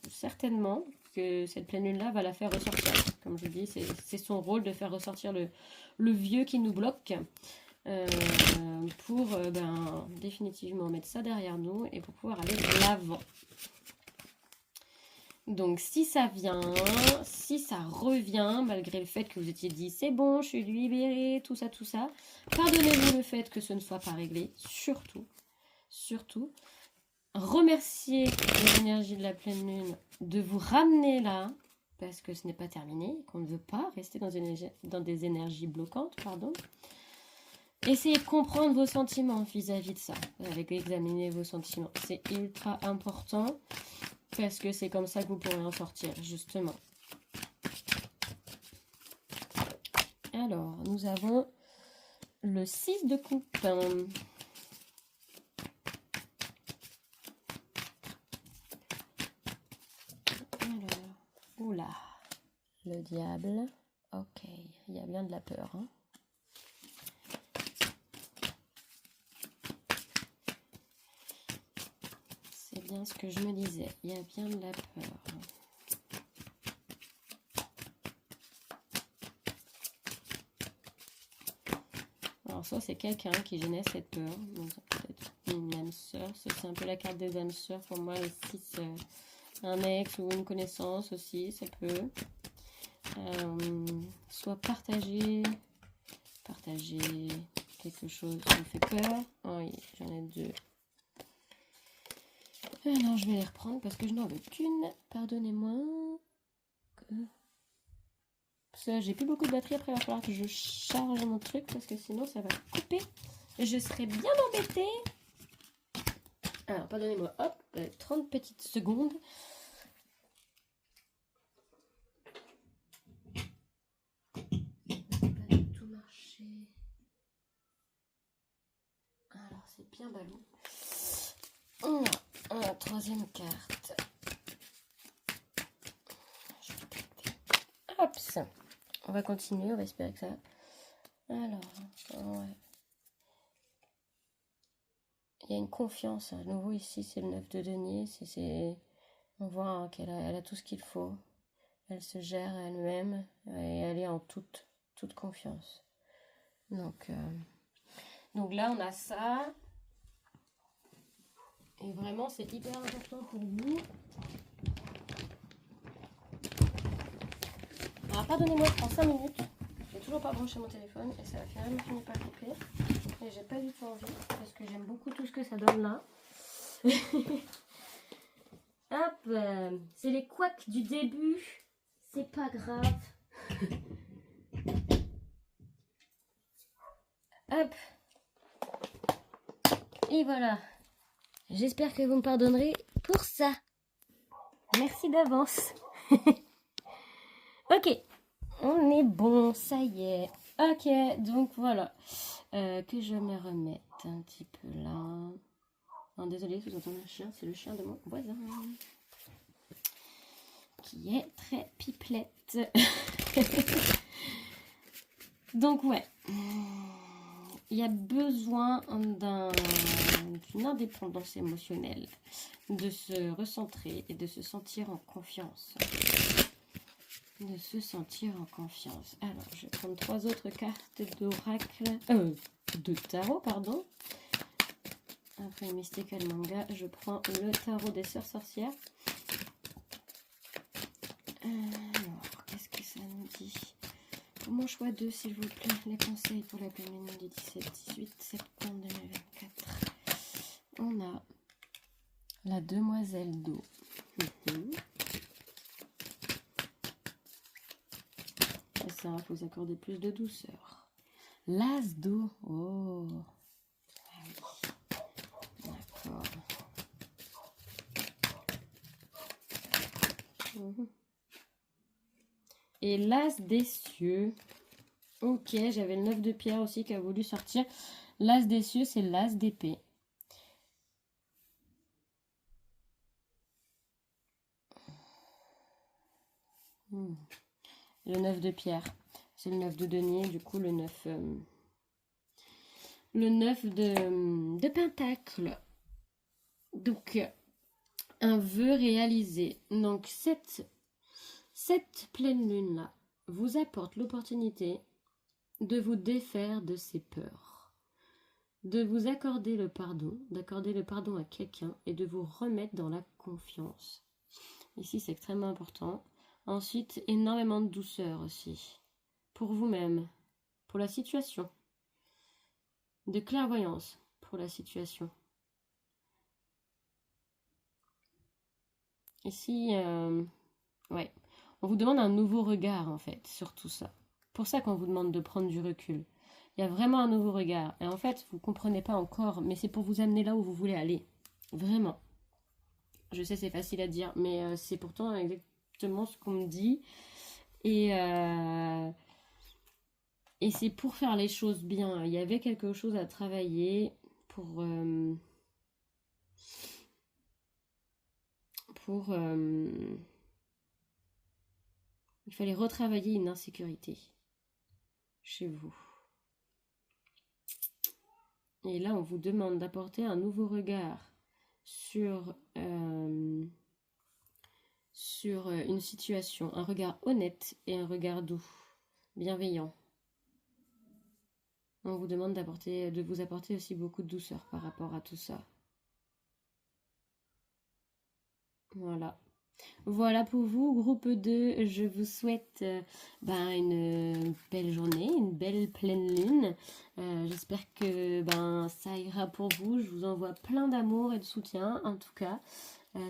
certainement que cette pleine lune-là va la faire ressortir. Comme je vous dis, c'est son rôle de faire ressortir le vieux qui nous bloque pour définitivement mettre ça derrière nous et pour pouvoir aller de l'avant. Donc si ça vient, si ça revient, malgré le fait que vous étiez dit c'est bon, je suis libérée, tout ça, pardonnez-vous le fait que ce ne soit pas réglé, surtout. Remerciez les énergies de la pleine lune de vous ramener là, parce que ce n'est pas terminé, qu'on ne veut pas rester dans des énergies bloquantes, pardon. Essayez de comprendre vos sentiments vis-à-vis de ça, avec examiner vos sentiments. C'est ultra important. Parce que c'est comme ça que vous pourrez en sortir, justement. Alors, nous avons le 6 de coupe. Alors, oula, le diable. Ok, il y a bien de la peur. Hein. C'est bien ce que je me disais, il y a bien de la peur. Alors soit c'est quelqu'un qui génère cette peur, donc peut-être une âme sœur, c'est un peu la carte des âmes sœurs pour moi, le 6, un ex ou une connaissance aussi, ça peut. Soit partager quelque chose qui me fait peur. Oh oui, j'en ai 2. Alors je vais les reprendre parce que je n'en veux qu'une, pardonnez-moi. J'ai plus beaucoup de batterie, après il va falloir que je charge mon truc parce que sinon ça va couper. Et je serai bien embêtée. Alors, pardonnez-moi, hop, 30 petites secondes. Ça n'a pas du tout marché. Alors, c'est bien ballon. On a la troisième carte. Hop, ça. On va continuer, on va espérer que ça... Alors, ouais. Il y a une confiance, à nouveau ici, c'est le 9 de denier. On voit qu'elle a tout ce qu'il faut. Elle se gère elle-même et elle est en toute confiance. Donc là, on a ça. Et vraiment, c'est hyper important pour vous. Alors, pardonnez-moi, je prends 5 minutes. J'ai toujours pas branché mon téléphone et ça va finalement finir par couper. Et j'ai pas du tout envie parce que j'aime beaucoup tout ce que ça donne là. Hop, c'est les couacs du début. C'est pas grave. Hop. Et voilà. J'espère que vous me pardonnerez pour ça. Merci d'avance. Ok. On est bon, ça y est. Ok, donc voilà. Que je me remette un petit peu là. Non, désolée, vous entendez un chien, c'est le chien de mon voisin. Qui est très pipelette. Donc ouais. Il y a besoin d'une indépendance émotionnelle. De se recentrer et de se sentir en confiance. De se sentir en confiance. Alors, je vais prendre 3 autres cartes d'oracle. De tarot, pardon. Après Mystical Manga, je prends le tarot des sœurs sorcières. Alors, qu'est-ce que ça nous dit? Pour mon choix 2, s'il vous plaît, les conseils pour la pleine lune du 17-18 septembre 2024. On a la demoiselle d'eau. Et ça, il faut s'accorder plus de douceur. L'as d'eau. Oh. Ah oui. D'accord. Mhm. Et l'As des cieux. Ok, j'avais le 9 de pierre aussi qui a voulu sortir. L'As des cieux, c'est l'As d'épée. Le 9 de pierre. C'est le 9 de denier, du coup le 9 de pentacle. Donc, un vœu réalisé. Donc, cette pleine lune-là vous apporte l'opportunité de vous défaire de ces peurs, de vous accorder le pardon, d'accorder le pardon à quelqu'un et de vous remettre dans la confiance. Ici, c'est extrêmement important. Ensuite, énormément de douceur aussi, pour vous-même, pour la situation, de clairvoyance pour la situation. Ici, ouais, on vous demande un nouveau regard en fait sur tout ça. Pour ça qu'on vous demande de prendre du recul. Il y a vraiment un nouveau regard. Et en fait, vous ne comprenez pas encore, mais c'est pour vous amener là où vous voulez aller. Vraiment. Je sais, c'est facile à dire, mais c'est pourtant exactement ce qu'on me dit. Et c'est pour faire les choses bien. Il y avait quelque chose à travailler pour il fallait retravailler une insécurité chez vous. Et là, on vous demande d'apporter un nouveau regard sur une situation, un regard honnête et un regard doux, bienveillant. On vous demande de vous apporter aussi beaucoup de douceur par rapport à tout ça. Voilà. Voilà pour vous, groupe 2. Je vous souhaite une belle journée, une belle pleine lune. J'espère que ça ira pour vous. Je vous envoie plein d'amour et de soutien, en tout cas.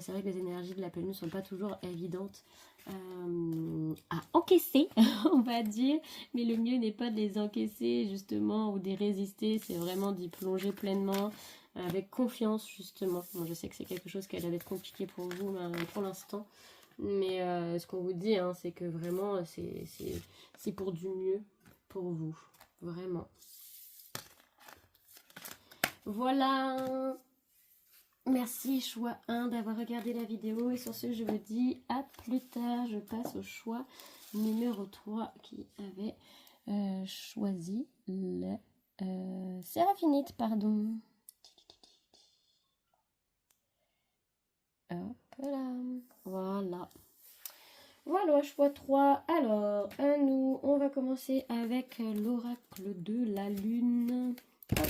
C'est vrai que les énergies de la pleine lune ne sont pas toujours évidentes à encaisser, on va dire. Mais le mieux n'est pas de les encaisser, justement, ou d'y résister. C'est vraiment d'y plonger pleinement, avec confiance, justement. Bon, je sais que c'est quelque chose qui a l'air d'être compliqué pour vous pour l'instant. Mais ce qu'on vous dit, hein, c'est que vraiment, c'est pour du mieux pour vous. Vraiment. Voilà. Merci choix 1 d'avoir regardé la vidéo. Et sur ce, je vous dis à plus tard. Je passe au choix numéro 3 qui avait choisi le Séraphinite, pardon. Hop là. Voilà. Voilà, choix 3. Alors, à nous, on va commencer avec l'oracle de la lune. Hop.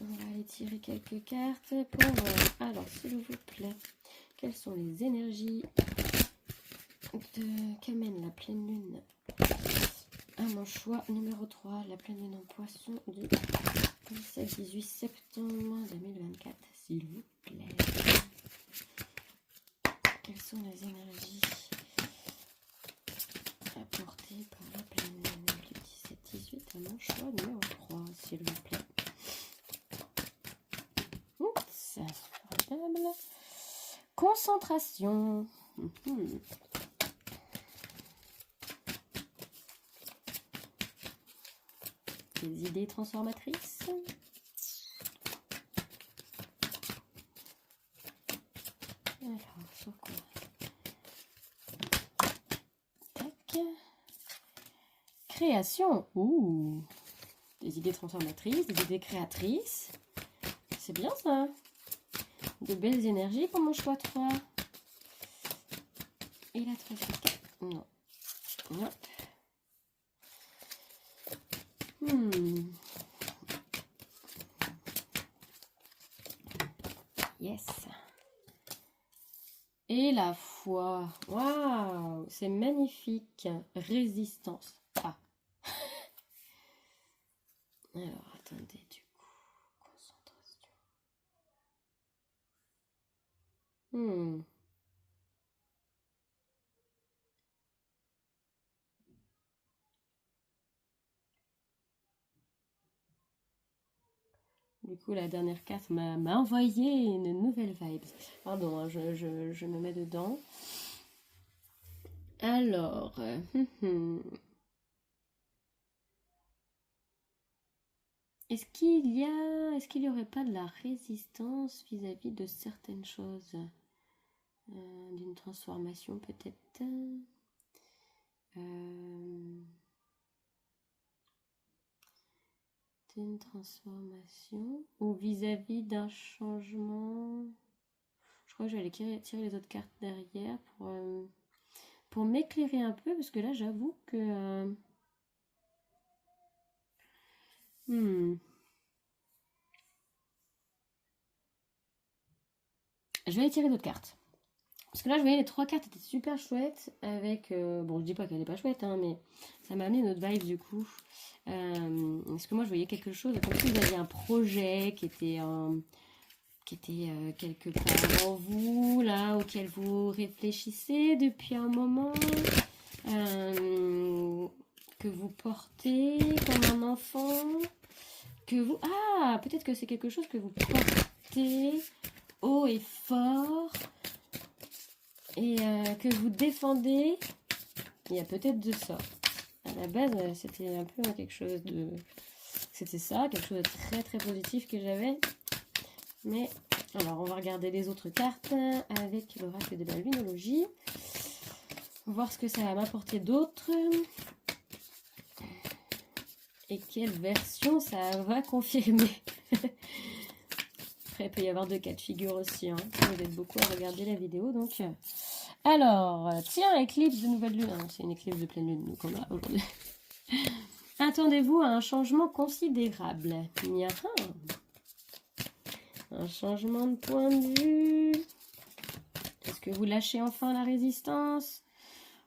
On va aller tirer quelques cartes pour voir. Alors, s'il vous plaît, quelles sont les énergies qu'amène la pleine lune à mon choix numéro 3, la pleine lune en poisson du 17-18 septembre 2024, s'il vous plaît. Quelles sont les énergies apportées par la pleine lune du 17-18 à mon choix numéro 3, s'il vous plaît. C'est formidable. Concentration. Des idées transformatrices. Alors, sur quoi? Tac. Création. Ouh. Des idées transformatrices, des idées créatrices. C'est bien ça. De belles énergies pour mon choix 3. Et la trafic. Non. Non. Yes. Et la foi. Waouh, c'est magnifique. Résistance. Ah. Alors, attendez, du coup. Concentration. Du coup, la dernière carte m'a envoyé une nouvelle vibe. Pardon, hein, je me mets dedans. Alors, est-ce qu'il y aurait pas de la résistance vis-à-vis de certaines choses? D'une transformation peut-être. D'une transformation ou vis-à-vis d'un changement. Je crois que j'allais tirer les autres cartes derrière pour m'éclairer un peu parce que là j'avoue que je vais aller tirer d'autres cartes. Parce que là, je voyais les trois cartes étaient super chouettes avec... bon, je dis pas qu'elle est pas chouette, hein, mais ça m'a amené une autre vibe du coup. Parce que moi, je voyais quelque chose, comme si vous aviez un projet qui était quelque part en vous, là, auquel vous réfléchissez depuis un moment, que vous portez comme un enfant, que vous... Ah, peut-être que c'est quelque chose que vous portez haut et fort, et que vous défendez. Il y a peut-être de ça. À la base, c'était un peu quelque chose de... C'était ça, quelque chose de très très positif que j'avais. Mais, alors, on va regarder les autres cartes avec l'oracle de la lunologie. Voir ce que ça va m'apporter d'autre. Et quelle version ça va confirmer. Après, il peut y avoir deux cas de figure aussi. Hein. Vous êtes beaucoup à regarder la vidéo, donc... Alors, tiens, éclipse de nouvelle lune. C'est une éclipse de pleine lune qu'on a aujourd'hui. Attendez-vous à un changement considérable. Un changement de point de vue. Est-ce que vous lâchez enfin la résistance?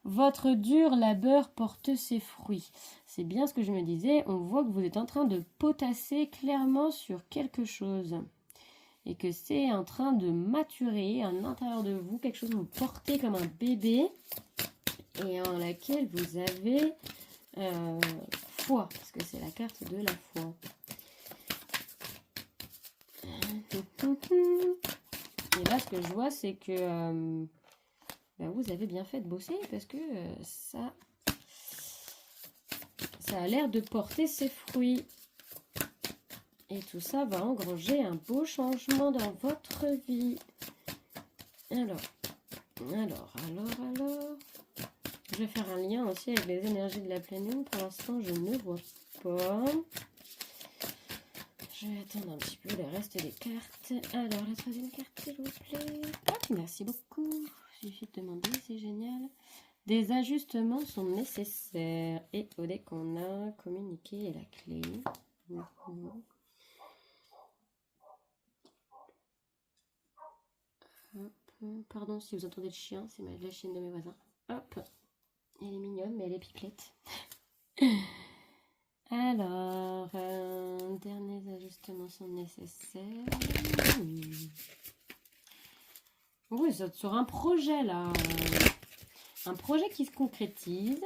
Votre dur labeur porte ses fruits. C'est bien ce que je me disais. On voit que vous êtes en train de potasser clairement sur quelque chose. Et que c'est en train de maturer à l'intérieur de vous. Quelque chose que vous portez comme un bébé. Et en laquelle vous avez foi. Parce que c'est la carte de la foi. Et là, ce que je vois, c'est que vous avez bien fait de bosser parce que ça a l'air de porter ses fruits. Et tout ça va engranger un beau changement dans votre vie. Alors. Je vais faire un lien aussi avec les énergies de la pleine lune. Pour l'instant, je ne vois pas. Je vais attendre un petit peu le reste des cartes. Alors, la troisième carte, s'il vous plaît. Hop, merci beaucoup. Il suffit de demander, c'est génial. Des ajustements sont nécessaires. Et au deck, on a communiqué et la clé. Hop. Pardon si vous entendez le chien, c'est la chienne de mes voisins. Hop. Elle est mignonne, mais elle est pipelette. Alors, derniers ajustements sont nécessaires. Oui, c'est sur un projet là. Un projet qui se concrétise.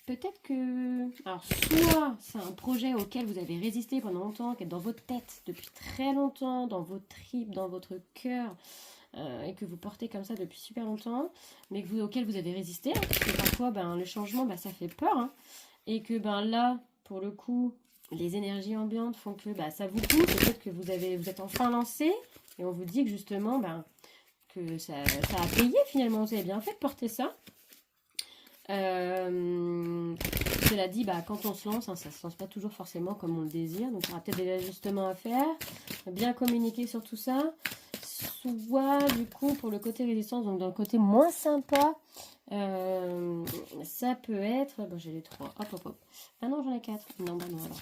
Peut-être que... Alors, soit c'est un projet auquel vous avez résisté pendant longtemps, qui est dans votre tête depuis très longtemps, dans vos tripes, dans votre cœur, et que vous portez comme ça depuis super longtemps, mais auquel vous avez résisté, hein, parce que parfois, le changement, ça fait peur, hein, et que là, pour le coup, les énergies ambiantes font que ça vous pousse, peut-être que vous êtes enfin lancé, et on vous dit que justement, que ça a payé finalement, vous avez bien fait de porter ça. Cela dit, quand on se lance, hein, ça ne se lance pas toujours forcément comme on le désire, donc il y aura peut-être des ajustements à faire, bien communiquer sur tout ça, soit du coup pour le côté résistance, donc dans le côté moins sympa, ça peut être, j'ai les trois, hop, ah non j'en ai quatre, non alors,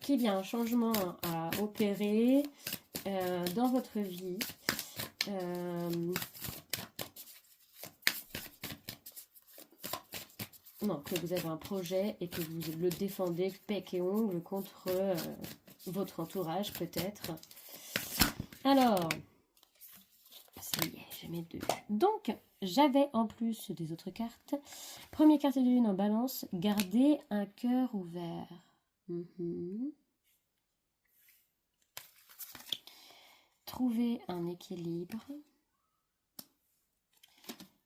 qu'il y a un changement à opérer dans votre vie, non, que vous avez un projet et que vous le défendez bec et ongle contre votre entourage peut-être. Alors, ça y est, j'ai mes deux. Donc, j'avais en plus des autres cartes. Première carte de lune en balance, gardez un cœur ouvert. Trouvez un équilibre.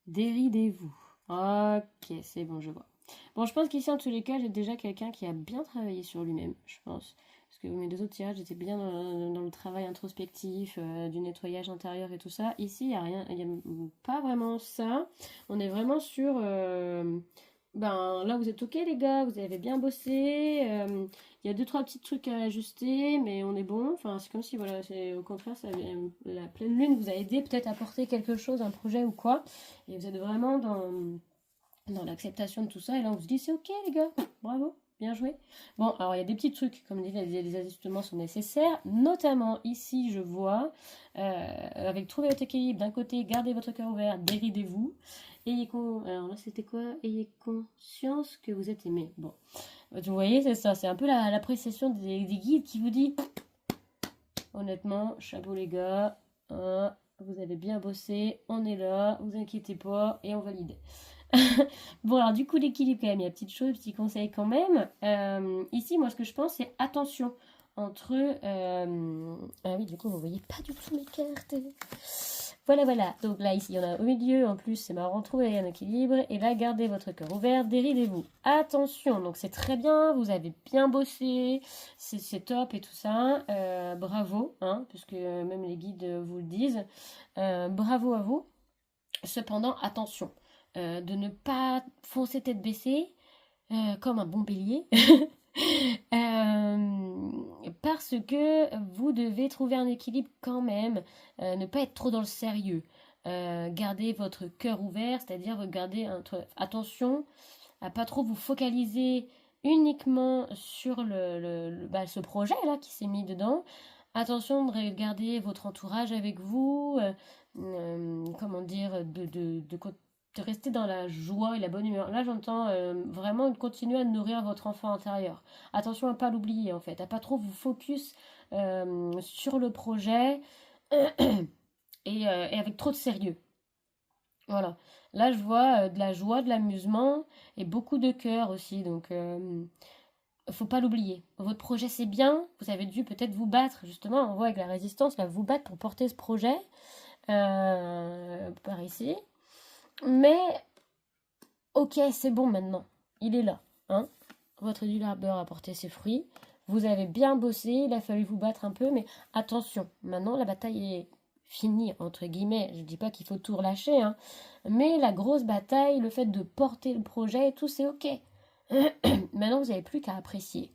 Déridez-vous. Ok, c'est bon, je vois. Bon, je pense qu'ici, en tous les cas, j'ai déjà quelqu'un qui a bien travaillé sur lui-même, je pense. Parce que mes deux autres tirages étaient bien dans le travail introspectif, du nettoyage intérieur et tout ça. Ici, il n'y a rien, il n'y a pas vraiment ça. On est vraiment sur... ben là, vous êtes ok, les gars, vous avez bien bossé. Il y a deux, trois petits trucs à ajuster, mais on est bon. Enfin, c'est comme si, voilà, c'est au contraire, la pleine lune vous a aidé peut-être à porter quelque chose, un projet ou quoi. Et vous êtes vraiment dans l'acceptation de tout ça. Et là, on se dit, c'est ok, les gars, bravo, bien joué. Bon, alors il y a des petits trucs, comme dit, les ajustements sont nécessaires. Notamment, ici, je vois, avec trouver votre équilibre, d'un côté, gardez votre cœur ouvert, déridez-vous. Alors là, c'était quoi? Ayez conscience que vous êtes aimé. Bon, vous voyez, c'est ça. C'est un peu l'appréciation des guides qui vous dit, honnêtement, chapeau les gars, hein, vous avez bien bossé, on est là, vous inquiétez pas, et on valide. Bon, alors du coup, l'équilibre, quand même, il y a petite chose, petit conseil quand même. Ici, moi, ce que je pense, c'est attention entre... Ah oui, du coup, vous voyez pas du tout mes cartes. Voilà, voilà. Donc là, ici, il y en a au milieu. En plus, c'est marrant, trouver un équilibre. Et là, gardez votre cœur ouvert, déridez-vous. Attention, donc c'est très bien, vous avez bien bossé, c'est top et tout ça. Bravo, hein, puisque même les guides vous le disent. Bravo à vous. Cependant, attention, de ne pas foncer tête baissée, comme un bon bélier. Parce que vous devez trouver un équilibre quand même, ne pas être trop dans le sérieux. Gardez votre cœur ouvert, c'est-à-dire garder attention à pas trop vous focaliser uniquement sur ce projet là qui s'est mis dedans. Attention de regarder votre entourage avec vous, comment dire, de rester dans la joie et la bonne humeur. Là, j'entends vraiment continuer à nourrir votre enfant intérieur. Attention à ne pas l'oublier, en fait, à pas trop vous focus sur le projet et avec trop de sérieux. Voilà. Là, je vois de la joie, de l'amusement et beaucoup de cœur aussi. Donc, faut pas l'oublier. Votre projet, c'est bien. Vous avez dû peut-être vous battre, justement. On voit avec la résistance, là, vous battre pour porter ce projet par ici. Mais ok, c'est bon maintenant. Il est là. Hein, votre dur labeur a porté ses fruits. Vous avez bien bossé. Il a fallu vous battre un peu. Mais attention, maintenant la bataille est finie, entre guillemets. Je ne dis pas qu'il faut tout relâcher. Hein, mais la grosse bataille, le fait de porter le projet et tout, c'est ok. Maintenant, vous n'avez plus qu'à apprécier.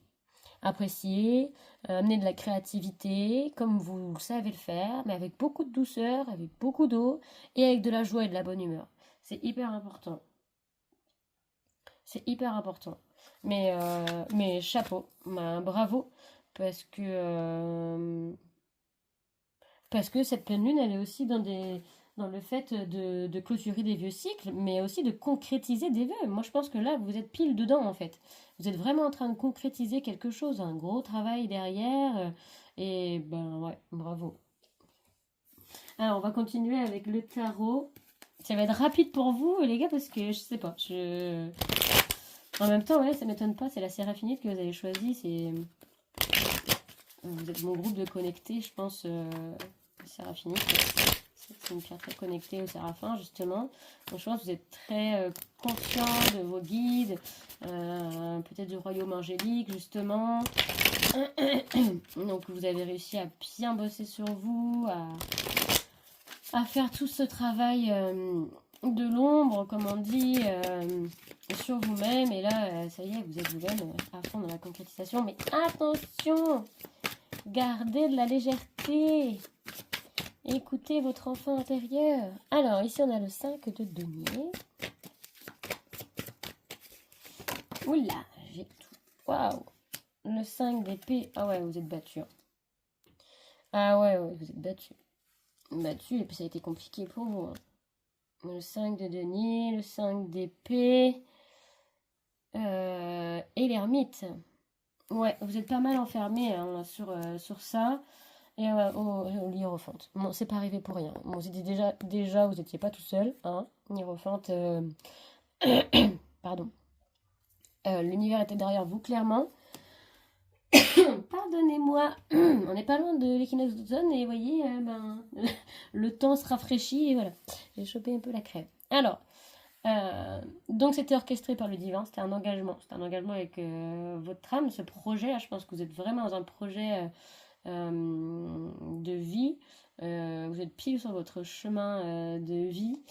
Apprécier, amener de la créativité, comme vous savez le faire, mais avec beaucoup de douceur, avec beaucoup d'eau et avec de la joie et de la bonne humeur. C'est hyper important. C'est hyper important. Mais chapeau, bravo, parce que, parce que cette pleine lune, elle est aussi dans le fait de clôturer des vieux cycles, mais aussi de concrétiser des vœux. Moi, je pense que là, vous êtes pile dedans, en fait. Vous êtes vraiment en train de concrétiser quelque chose, un gros travail derrière, et ben ouais, bravo. Alors, on va continuer avec le tarot. Ça va être rapide pour vous, les gars, parce que je sais pas, En même temps, ouais, ça m'étonne pas, c'est la Séraphinite que vous avez choisi, vous êtes mon groupe de connectés, je pense, Séraphinite. C'est une pierre très connectée au Séraphin, justement. Donc, je pense que vous êtes très conscient de vos guides, peut-être du royaume angélique, justement. Donc, vous avez réussi à bien bosser sur vous, à faire tout ce travail de l'ombre, comme on dit, sur vous-même. Et là, ça y est, vous êtes vous-même à fond dans la concrétisation. Mais attention, gardez de la légèreté. Écoutez votre enfant intérieur. Alors, ici, on a le 5 de denier. Oula, j'ai tout. Waouh. Le 5 d'épée. Ah ouais, vous êtes battu. Ah ouais, vous êtes battu. Battu, et puis ça a été compliqué pour vous. Hein. Le 5 de denier, le 5 d'épée. Et l'ermite. Ouais, vous êtes pas mal enfermé hein, sur ça. Et au l'hiérophante. Bon, c'est pas arrivé pour rien. Bon, c'était déjà vous étiez pas tout seul. Hein. Hiérophante, pardon. L'univers était derrière vous, clairement. Pardonnez-moi, on n'est pas loin de l'équinoxe d'automne et vous voyez, le temps se rafraîchit et voilà. J'ai chopé un peu la crève. Alors, donc c'était orchestré par le divin, c'était un engagement. C'était un engagement avec votre âme, ce projet. Là, je pense que vous êtes vraiment dans un projet de vie. Vous êtes pile sur votre chemin de vie.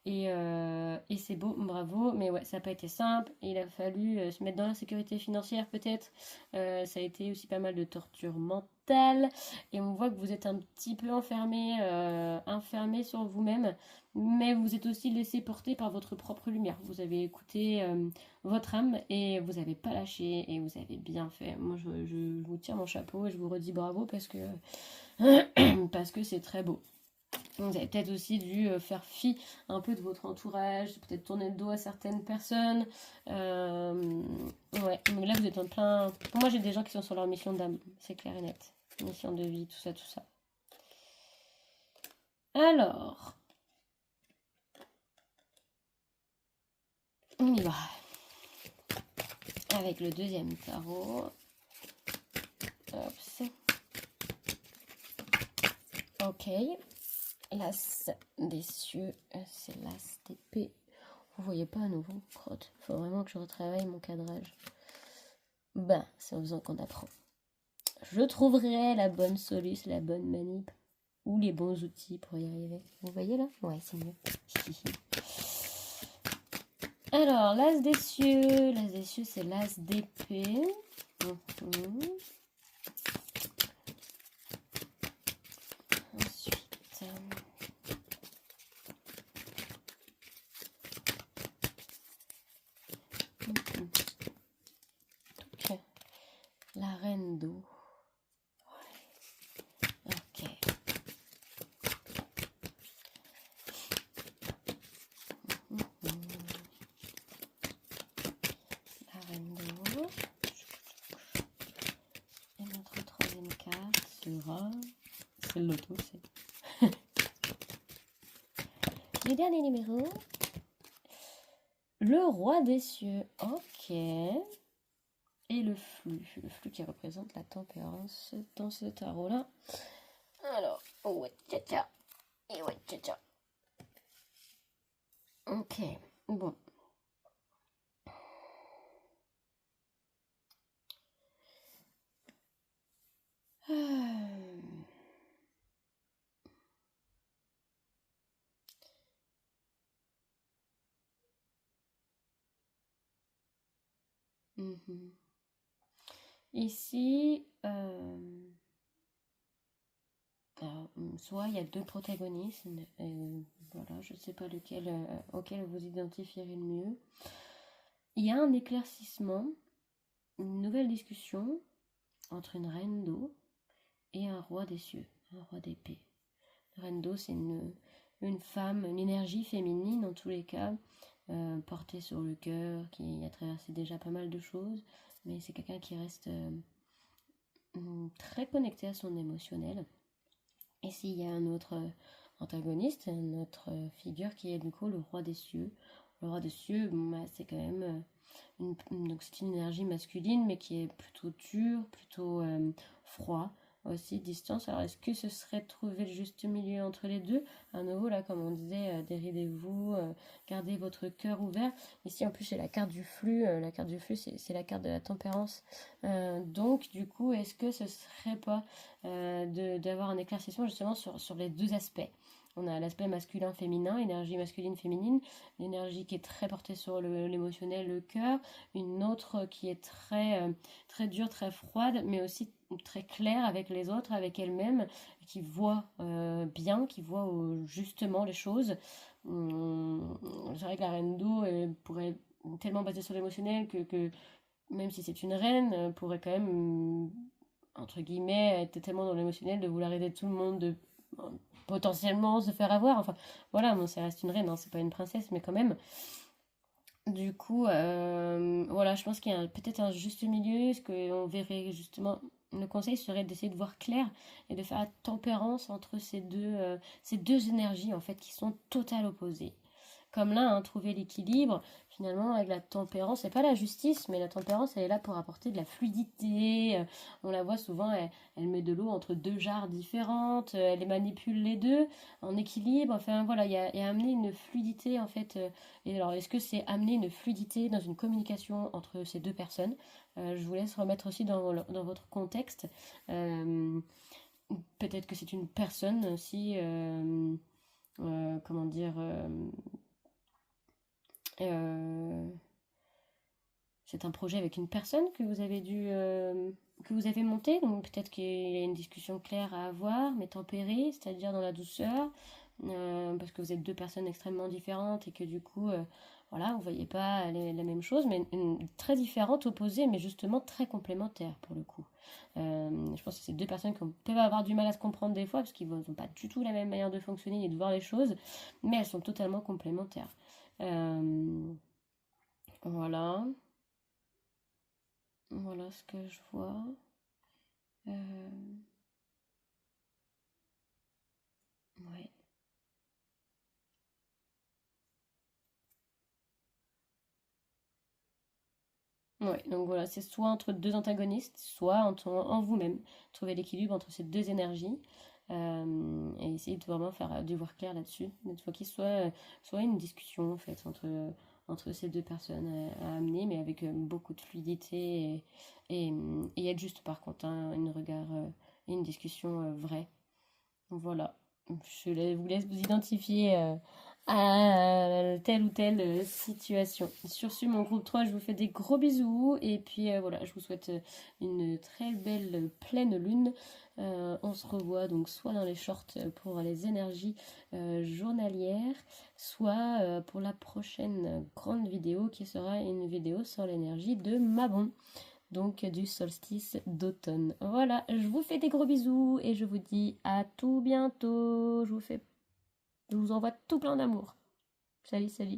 Et c'est beau, bravo. Mais ouais, ça n'a pas été simple. Il a fallu se mettre dans la sécurité financière peut-être. Ça a été aussi pas mal de torture mentale. Et on voit que vous êtes un petit peu enfermé sur vous-même. Mais vous êtes aussi laissé porter par votre propre lumière. Vous avez écouté votre âme et vous n'avez pas lâché et vous avez bien fait. Moi, je vous tire mon chapeau et je vous redis bravo parce que parce que c'est très beau. Vous avez peut-être aussi dû faire fi un peu de votre entourage, peut-être tourner le dos à certaines personnes. Ouais, mais là vous êtes en plein. Pour moi, j'ai des gens qui sont sur leur mission d'âme, c'est clair et net. Mission de vie, tout ça, tout ça. Alors, on y va. Avec le deuxième tarot. Hop. Ok. L'as des cieux, c'est l'as d'épée. Vous voyez pas à nouveau, crotte. Faut vraiment que je retravaille mon cadrage. Ben, c'est en faisant qu'on apprend. Je trouverai la bonne solution, la bonne manip ou les bons outils pour y arriver. Vous voyez là? Ouais, c'est mieux. Alors, l'as des cieux, c'est l'as d'épée. Ensuite, donc, la reine d'eau. Ouais. Ok. La reine d'eau. Et notre troisième carte sera... C'est l'auto, c'est... Le dernier numéro. Le roi des cieux. Ok. Et le flux qui représente la tempérance dans ce tarot-là. Alors, ouais, tcha et ouais, tcha. Ok, bon. Ici, alors, soit il y a deux protagonistes, voilà, je ne sais pas lequel, auquel vous identifierez le mieux. Il y a un éclaircissement, une nouvelle discussion entre une reine d'eau et un roi des cieux, un roi d'épée. La reine d'eau, c'est une femme, une énergie féminine en tous les cas, portée sur le cœur, qui a traversé déjà pas mal de choses, mais c'est quelqu'un qui reste très connecté à son émotionnel. Et s'il y a un autre antagoniste, une autre figure qui est du coup le roi des cieux. Le roi des cieux, c'est quand même donc c'est une énergie masculine, mais qui est plutôt dure, plutôt froid, aussi distance. Alors est-ce que ce serait trouver le juste milieu entre les deux? À nouveau là, comme on disait, déridez-vous, gardez votre cœur ouvert. Ici en plus c'est la carte du flux. La carte du flux c'est la carte de la tempérance. Donc du coup, est-ce que ce serait pas d'avoir un éclaircissement justement sur les deux aspects? On a l'aspect masculin-féminin, énergie masculine-féminine, l'énergie qui est très portée sur l'émotionnel, le cœur, une autre qui est très dure, très froide, mais aussi très claire avec les autres, avec elle-même, qui voit bien, qui voit justement les choses. C'est vrai que la reine d'eau pourrait tellement baser sur l'émotionnel que même si c'est une reine, pourrait quand même, entre guillemets, être tellement dans l'émotionnel de vouloir aider tout le monde, de potentiellement se faire avoir. Enfin, voilà, bon, ça reste une reine, hein, c'est pas une princesse, mais quand même. Du coup, voilà, je pense qu'il y a peut-être un juste milieu. Ce qu'on verrait justement, le conseil serait d'essayer de voir clair et de faire la tempérance entre ces deux énergies en fait qui sont totalement opposées. comme là, hein, trouver l'équilibre, finalement, avec la tempérance, c'est pas la justice, mais la tempérance, elle est là pour apporter de la fluidité. On la voit souvent, elle met de l'eau entre deux jarres différentes, elle les manipule les deux en équilibre. Enfin voilà, il y a amener une fluidité en fait. Et alors, est-ce que c'est amener une fluidité dans une communication entre ces deux personnes? Je vous laisse remettre aussi dans votre contexte. Euh, Peut-être que c'est une personne aussi, comment dire, euh, c'est un projet avec une personne que vous avez que vous avez monté, donc peut-être qu'il y a une discussion claire à avoir, mais tempérée, c'est-à-dire dans la douceur, parce que vous êtes deux personnes extrêmement différentes et que du coup, voilà, vous voyez pas la même chose, mais très différentes, opposées, mais justement très complémentaires pour le coup. Je pense que c'est deux personnes qui peuvent avoir du mal à se comprendre des fois, parce qu'ils n'ont pas du tout la même manière de fonctionner et de voir les choses, mais elles sont totalement complémentaires. Euh, voilà. Voilà ce que je vois. Euh, ouais. Ouais, donc voilà, c'est soit entre deux antagonistes, soit en vous-même. Trouver l'équilibre entre ces deux énergies et essayer de vraiment faire du voir clair là-dessus. Il faut qu'il soit une discussion en fait entre ces deux personnes à amener, mais avec beaucoup de fluidité et être juste par contre, hein, une regard et une discussion vraie. Voilà. Vous laisse vous identifier à telle ou telle situation. Sur ce, mon groupe 3 je vous fais des gros bisous. Et puis voilà, je vous souhaite une très belle pleine lune. On se revoit donc soit dans les shorts pour les énergies journalières, soit pour la prochaine grande vidéo qui sera une vidéo sur l'énergie de Mabon, donc du solstice d'automne. Voilà, je vous fais des gros bisous et je vous dis à tout bientôt. Je vous envoie tout plein d'amour. Salut, salut.